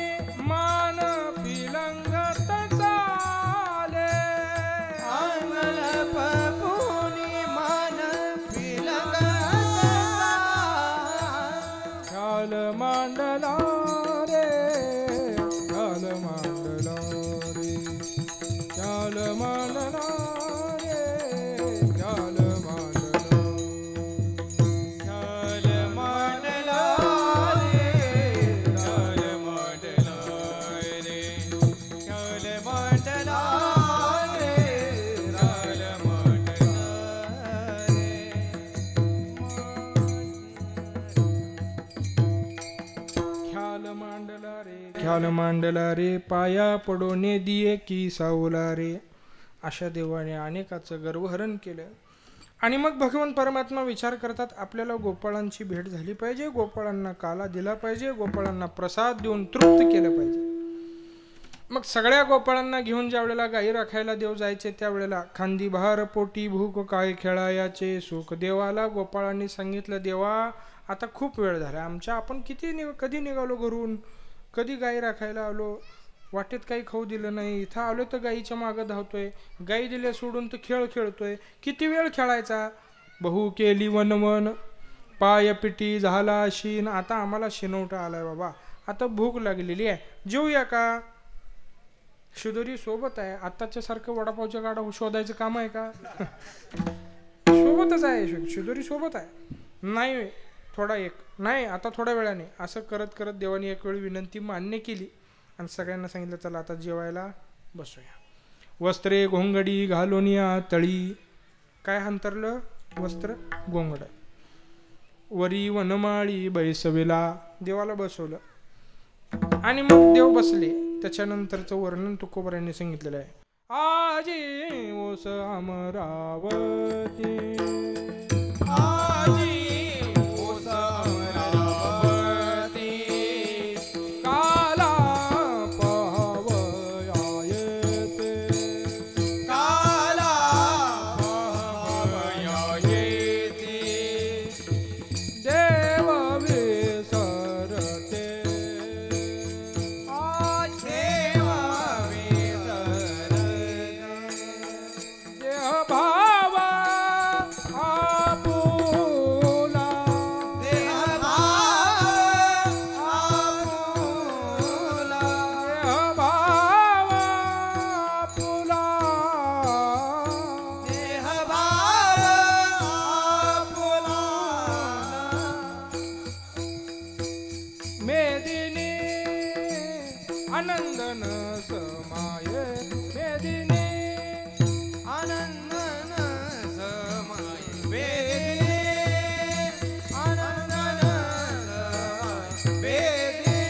मान पिलंगत चाले अंगल पवनी मान पिलंगत ख्याल मांडला रे ख्याल मांडला रे ख्याल मांडला रे ख्याल मांडला ख्याल मांडला रे ख्याल मांडला रे ख्याल मांडला रे ख्याल मांडला रे ख्याल मांडला रे पाया पडोने दिये की सावला रे. अशा देवाने अनेकाचं गर्वहरण केलं. आणि मग भगवान परमात्मा विचार करतात आपल्याला गोपाळांची भेट झाली पाहिजे, गोपाळांना काला दिला पाहिजे, गोपाळांना प्रसाद देऊन तृप्त केलं पाहिजे. मग सगळ्या गोपाळांना घेऊन ज्या वेळेला गाई राखायला देव जायचे त्यावेळेला खांदी बहार पोटी भूक काय खेळायाचे सुख देवाला गोपाळांनी सांगितलं, देवा आता खूप वेळ झाला आमच्या, आपण कधी निघालो घरून, कधी गाई राखायला आलो, वाटेत काही खाऊ दिलं नाही, इथं आलो तर गाईच्या मागं धावतोय, गाई दिल्या सोडून तर खेळ खेळतोय, किती वेळ खेळायचा, बहु केली वनवन पाय पिटी झाला शीन, आता आम्हाला शिनवटा आलाय बाबा, आता भूक लागलेली आहे, जेवूया का. शिदोरी सोबत आहे, आत्ताच्या सारखं वडापावच्या गाडा शोधायचं काम आहे का. सोबतच आहे, शिदोरी सोबत आहे, नाही थोडा एक नाही आता थोड्या वेळाने, असं करत करत देवानी एक वेळ विनंती मान्य केली आणि सगळ्यांना सांगितलं चला आता जेवायला बसूया. वस्त्रे घोंगडी घालोनिया तळी, काय अंतरलं वस्त्र घोंगड, वरी वनमाळी बैसवेला, देवाला बसवलं आणि मग देव बसले. त्याच्यानंतरचं वर्णन तुकोबरायांनी सांगितलेलं आहे. आजी ओस अमरावती आजी ओस अमरावती काला पहावया येते, काला पहावया येते देव विसरते देवा विसरते देह भावा आपुला, देह भाव आपुला देह भावा आपुला, देह भाव आपुला मेदिनी आनंदन समाये, मेदिनी आनंदन समाय वेदे आनंदन वेदे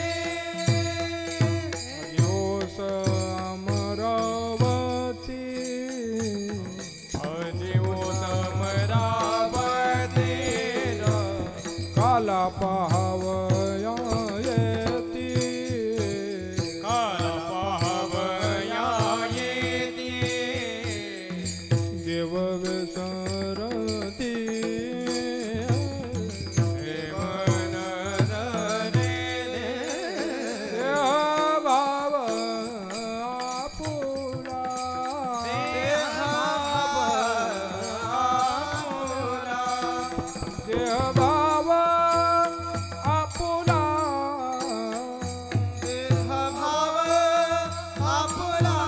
अजिओस अमरावती अजिओस अमरावती काला पहावया येती, काला पहावया येती देव विसरती हे मन रे देह भाव आपुला, देह भाव आपुला देह भाव आपुला, देह भाव आपुला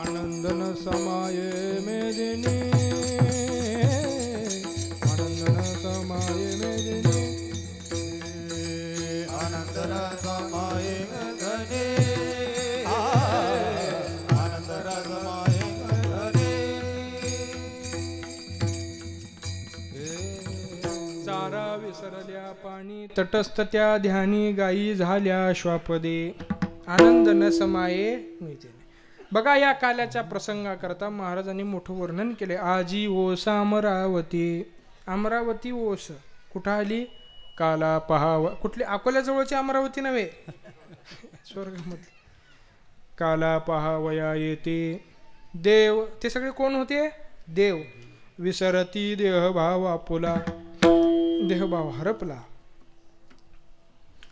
आनंदन समाये मेदिनी, आनंदन समाये मेदिनी, आनंदन समाय घने आनंदन समाय घने चारा विसरल्या पाणी तटस्थ त्या ध्यानी गायी झाल्या श्वापदे, आनंद न समाये मिळते. बघा या काल्याच्या प्रसंगाकरता महाराजांनी मोठं वर्णन केले. आजी ओस अमरावती. अमरावती ओस कुठं आली? काला पहाव. कुठली? अकोल्याजवळची अमरावती नव्हे, स्वर्गामध्ये. काला पहावया येते देव. ते सगळे कोण होते? देव. विसरती देहभाव आपुला. देहभाव हरपला.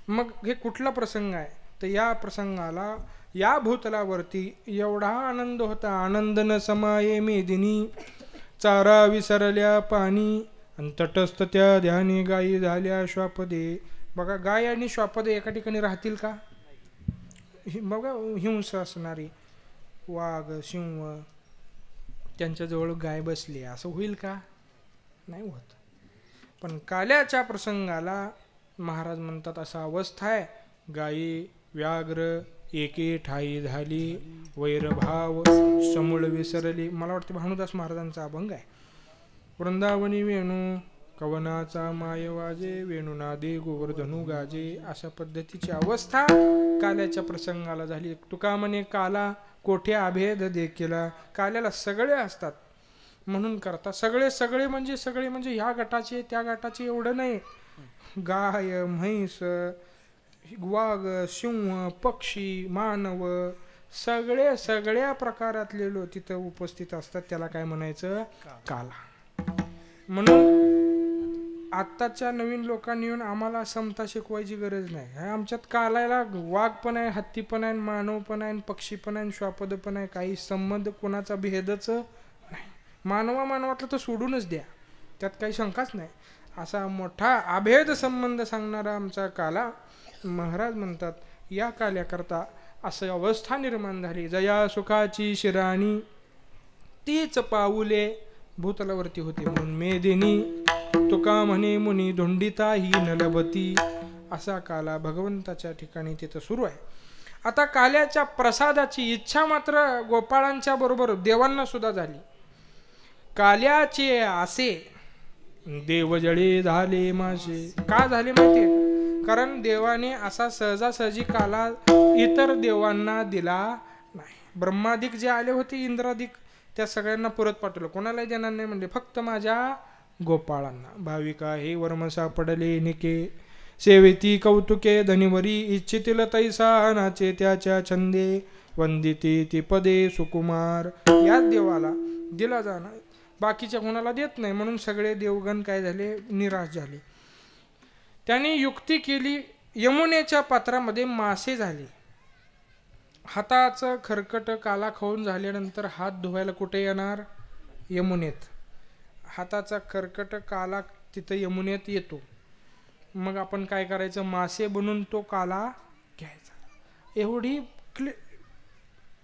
मग हे कुठला प्रसंग आहे? तर या प्रसंगाला या भूतलावरती एवढा आनंद होता. आनंद न समाये मेदिनी. चारा विसरल्या पाणी. आणि तटस्थ त्या ध्यानी गायी झाल्या श्वापदे. बघा गाय आणि श्वापदे एका ठिकाणी राहतील का? बघा हिंस असणारी वाघ सिंह त्यांच्याजवळ गाय बसली असं होईल का? नाही होत. पण काल्याच्या प्रसंगाला महाराज म्हणतात असा अवस्था आहे. गायी व्याघ्र एके ठाई झाली. वैरभाव समूळ विसरली. मला वाटतं भानुदास महाराजांचा अभंग आहे. वृंदावनी वेणू कवनाचा माय वाजे. वेणुनादे गोवर्धनु गाजे. अशा पद्धतीची अवस्था काल्याच्या प्रसंगाला झाली. तुका म्हणे काला कोठे अभेद देखीला. काल्याला सगळे असतात म्हणून करता. सगळे सगळे म्हणजे ह्या गटाचे त्या गटाचे एवढं नाही. गाय म्हैस वाघ सिंह पक्षी मानव सगळ्या प्रकारातले लोक तिथं उपस्थित असतात. त्याला काय म्हणायचं? काला. म्हणून आत्ताच्या नवीन लोकांनी येऊन आम्हाला समता शिकवायची गरज नाही. आमच्यात कालायला वाघ पण आहे, हत्ती पण आहे, मानव पण आहे, पक्षी पण आहे, श्वापद पण आहे. काही संबंध कोणाचा भेदच नाही. मानवातलं तर सोडूनच द्या, त्यात काही शंकाच नाही. असा मोठा अभेद संबंध सांगणारा आमचा काला. महाराज म्हणतात या काल्याकरता असं अवस्था निर्माण झाली. जया सुखाची शिराणी तीच पाऊले भूतलावरती होती. म्हणून मेदिनी तुका म्हणे मुनी धोंडिता ही नलबती. असा काला भगवंताच्या ठिकाणी तिथं सुरू आहे. आता काल्याच्या प्रसादाची इच्छा मात्र गोपाळांच्या बरोबर देवांना सुद्धा झाली. काल्याचे आसे देवजळे झाले मासे. का झाले माहितीये? कारण देवाने असा सहजासहजी काला इतर देवांना दिला नाही. ब्रह्मादिक जे आले होते इंद्रादिक त्या सगळ्यांना परत पाठवलं. कोणालाही देणार नाही म्हणजे फक्त माझ्या गोपाळांना. भाविका हे वर्म सापडले निके. सेवेती कौतुके धनिवरी. इच्छितील तैसा नाचे त्याच्या छंदे. वंदिती ती पदे सुकुमार. याच देवाला दिला जाणार, बाकीच्या कोणाला देत नाही. म्हणून सगळे देवगण काय झाले? निराश झाले. त्यांनी युक्ती केली. यमुनेच्या पात्रामध्ये मासे झाले. हाताचं खरकट काला खाऊन झाल्यानंतर हात धुवायला कुठे येणार? यमुनेत. हाताचा खरकट काला तिथं यमुनेत येतो. मग आपण काय करायचं? मासे बनून तो काला घ्यायचा. एवढी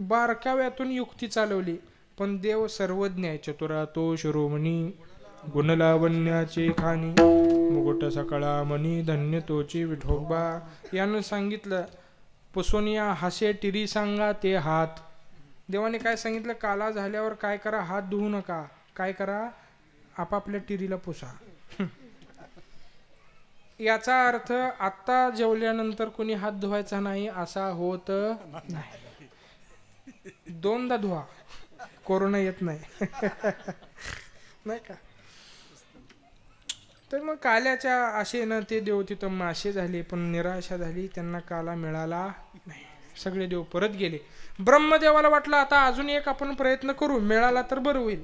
बारकाव्यातून युक्ती चालवली. पण देव सर्वज्ञ आहे. चतुरा तो शिरोमणी. गुणलावण्याचे खाणी. मुकुट सकळा मणी. धन्य तोची विठोबा. यानं सांगितलं पुसोनिया हासे टिरी सांगा ते हात. देवाने काय सांगितलं? काला झाल्यावर काय करा? हात धुवू नका. काय करा? आपापल्या टिरीला पुसा. याचा अर्थ आत्ता जेवल्यानंतर कोणी हात धुवायचा नाही असा होत नाही. दोनदा धुवा, कोरोना येत नाही. नाही का? तर मग काल्याच्या आशेनं ते देव तिथं मासे झाले. पण निराशा झाली. त्यांना काला मिळाला नाही. सगळे देव परत गेले. ब्रह्मदेवाला वाटलं आता अजून एक आपण प्रयत्न करू, मिळाला तर बरं होईल.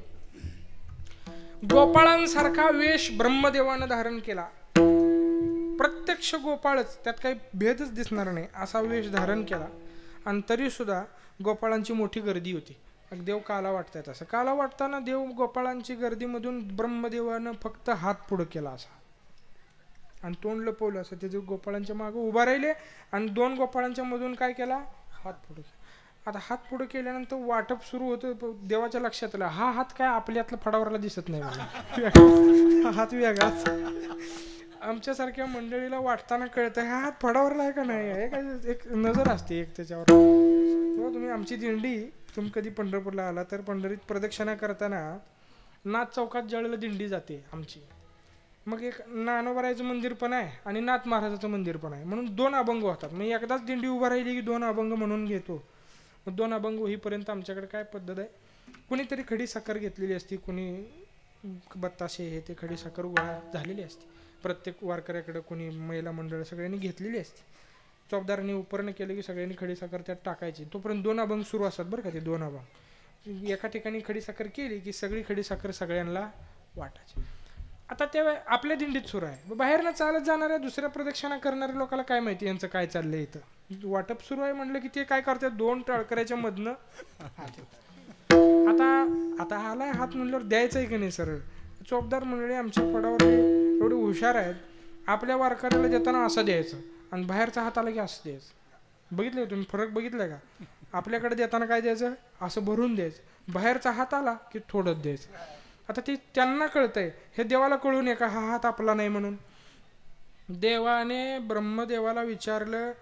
गोपाळांसारखा वेश ब्रह्मदेवानं धारण केला. प्रत्यक्ष गोपाळच, त्यात काही भेदच दिसणार नाही असा वेश धारण केला. आणि तरी सुद्धा गोपाळांची मोठी गर्दी होती. देव काला वाटतात असं. काला वाटताना देव गोपाळांची गर्दीमधून ब्रह्मदेवानं फक्त हात पुढं केला असा आणि तोंड लपवलं असं. ते गोपाळांच्या मागं उभा राहिले आणि दोन गोपाळांच्या मधून काय केला? हात पुढे. आता हात पुढे केल्यानंतर वाटप सुरू होतं. देवाच्या लक्षात आलं हा हात काय आपल्यातलं फडावरला दिसत नाही मला. हात वेगळाच. आमच्यासारख्या मंडळीला वाटताना कळतं हा हात फडावरला आहे का नाही आहे. काय एक नजर असते एक त्याच्यावर. तुम्ही आमची दिंडी, तुम्ही कधी पंढरपूरला आला तर पंढरीत प्रदक्षिणा करताना नाथ चौकात ज्यावेळेला दिंडी जाते आमची, मग एक ज्ञानोबारायचं मंदिर पण आहे आणि नाथ महाराजाचं मंदिर पण आहे. म्हणून दोन अभंग होतात. मग एकदाच दिंडी उभा राहिली की दोन अभंग म्हणून घेतो. मग 2 अभंग होईपर्यंत आमच्याकडे काय पद्धत आहे, कुणीतरी खडी साखर घेतलेली असती, कुणी बत्ताशे हे ते खडी साखर गोळा झालेली असते. प्रत्येक वारकऱ्याकडे कुणी महिला मंडळ सगळ्यांनी घेतलेली असते. चौबदारांनी उपरणं केलं की सगळ्यांनी खडी साखर त्यात टाकायची. तोपर्यंत 2 अभंग सुरू असतात बरं का. ते 2 अभंग एका ठिकाणी खडी साखर केली की सगळी खडी साखर सगळ्यांना वाटायची. आता तेव्हा आपल्या दिंडीत सुरू आहे. बाहेरनं चालत जाणाऱ्या दुसऱ्या प्रदक्षिणा करणाऱ्या लोकांना काय माहिती यांचं काय चाललंय इथं. वाटप सुरू आहे म्हणलं की ते काय करतात, 2 टाळकऱ्याच्या मधनं आता आलाय हात म्हणल्यावर द्यायचं आहे की नाही सरळ. चोपदार मंडळी आमच्या पडावर एवढे हुशार आहेत, आपल्या वारकऱ्याला देताना असं द्यायचं आणि बाहेरचा हात आला की असं द्यायचं. बघितलं तुम्ही फरक बघितलाय का? आपल्याकडे देताना काय द्यायचं, असं भरून द्यायचं. बाहेरचा हात आला की थोडंच द्यायचं. आता ते त्यांना कळतंय, हे देवाला कळून आहे का हा हात आपला नाही म्हणून. देवाने ब्रह्मदेवाला विचारलं,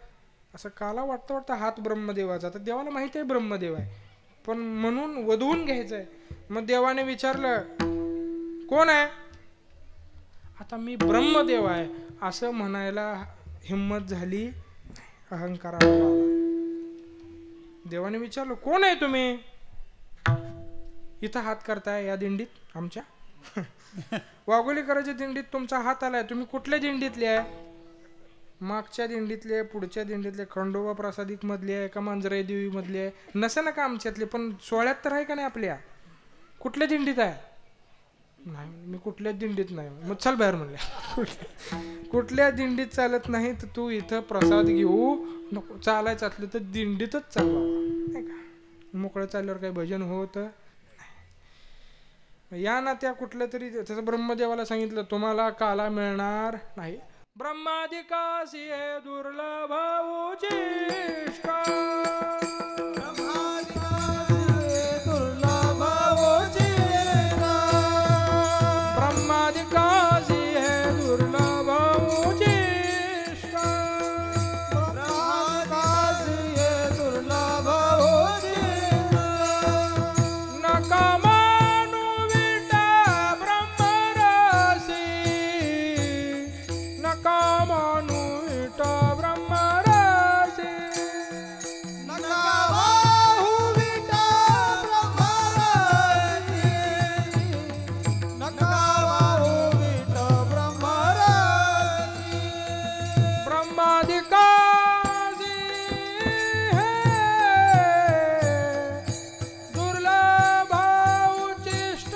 असं काला वाटतं हात ब्रह्मदेवाचा. तर देवाला माहिती आहे ब्रह्मदेव आहे, पण म्हणून वधवून घ्यायचं आहे. मग देवाने विचारलं कोण आहे, आता मी ब्रह्मदेव आहे असं म्हणायला हिम्मत झाली, अहंकाराला आला. देवाने विचारलं कोण आहे तुम्ही, इथं हात करताय या दिंडीत आमच्या वाघोलीकरांच्या दिंडीत तुमचा हात आलाय, तुम्ही कुठल्या दिंडीतले आहे, मागच्या दिंडीतले, पुढच्या दिंडीतले, खंडोबा प्रसादिक मधले आहे का मांजराई देवी मधले आहे, नसे ना का आमच्यातले, पण 16 तर आहे का नाही आपल्या, कुठल्या दिंडीत आहे, नाही मी कुठल्याच दिंडीत नाही. मग चल बाहेर म्हणले, कुठल्या दिंडीत चालत नाही तर तू इथं प्रसाद घेऊ नको, चालायचं असलं तर दिंडीतच चालवा नाही का. मोकळं चालल्यावर काही भजन होत या ना. त्या कुठल्या तरी त्याचं ब्रह्मदेवाला सांगितलं तुम्हाला काला मिळणार नाही. ब्रह्मादिकासी हे दुर्लभ उचिष्टा, ब्रह्मादिकासी हे दुर्लभ उचिष्टा, ब्रह्मादिकासी हे दुर्लभ उचिष्टा, नका मानू विटा ब्रह्मरसी, नका मानू विटा ब्रह्मरसी, नका वाहू विटा ब्रह्मरसी, नका वाहू विटा ब्रह्मरसी, ब्रह्मादिकासी हे दुर्लभ उचिष्ट,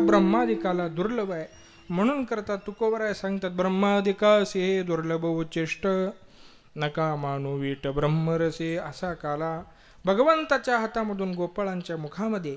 ब्रह्मादिकाला दुर्लभ आहे म्हणून करतात. तुकोबराय सांगतात ब्रह्मादिकासी हे दुर्लभ उचिष्ट, नका मानू वीट ब्रह्मरसे. असा काला भगवंताच्या हातामधून गोपाळांच्या मुखामध्ये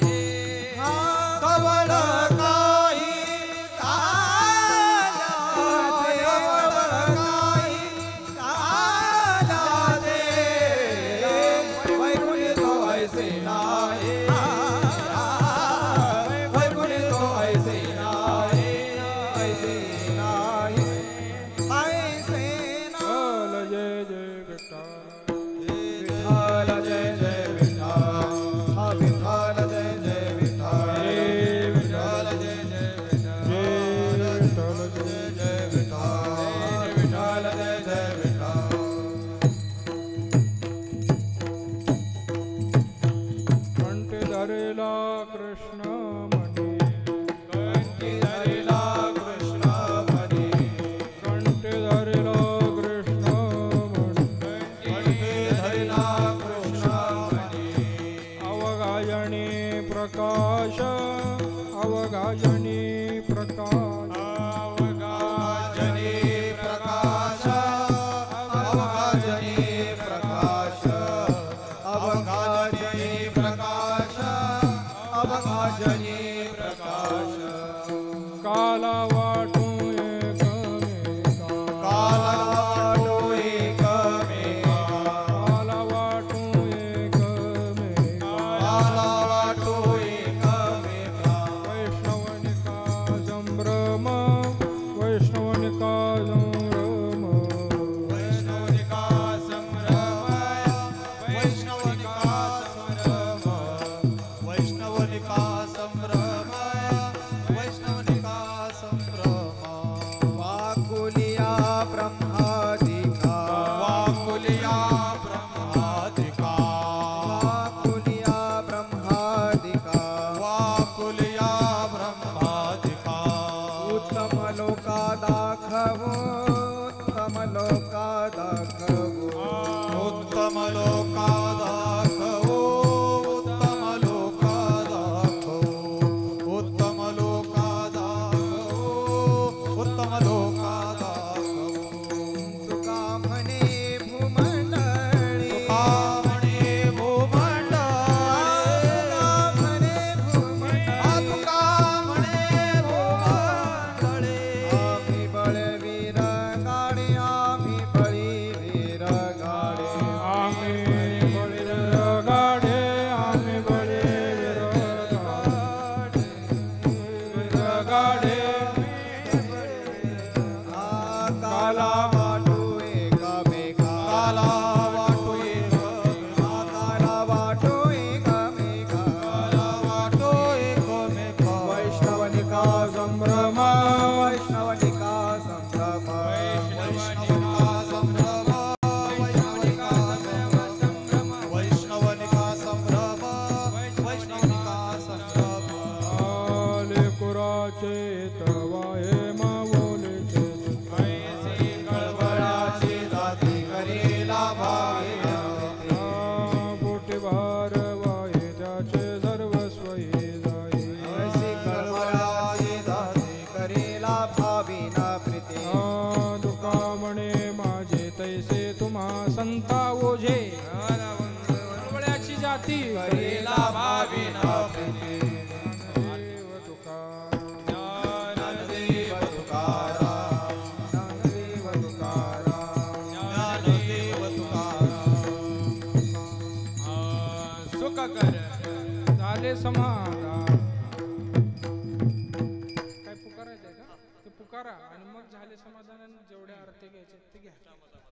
दाखवो उत्तम लोका दाखवो उत्तम लोका दाखवो उत्तम लोका दाखवो उत्तम लोका दाखवो उत्तम लोका दाखवो तुका म्हणे भूमंडळी तुका म्हणे भूमंडळे तुका म्हणे भूमंडळे आम्ही बळवीर गाडे आम्ही बळीवीर गाडे आम्ही बळीवीर गाडे आम्ही बळीवीर गाडे काला वाटू एकामेका काला वाटो एकमेका काला वाटू एकामेका काला वाटो एकमेका वैष्णवनिका संभ्रम वैष्णवनिका संभ्रम वैष्णवनिका संभ्रम वैष्णवनिका संभ्रम वैष्णवनिका संभ्रम वैष्णवनिका संभ्रम आले कुराचे तवाये मावोलेचे ऐसे कळवळाची जाती करीला भावे बोटे भार वाये त्याचे सर्वस्व हे जाई ऐसी कळवळाची जाती करेला भाविना प्रीती दुका म्हणे माझे तैसे तुम्हा संता ओझे कळवळ्याची जाती करीला भाविना प्रीती देव तुका ज्ञानदेव तुकाराम ज्ञानदेव तुकाराम ज्ञानदेव तुकाराम सुख कर झाले समाधान काय पुकारायचंय का ते पुकारा आणि मग झाले समाधान आणि जेवढे अर्थ घ्यायचे ते घ्या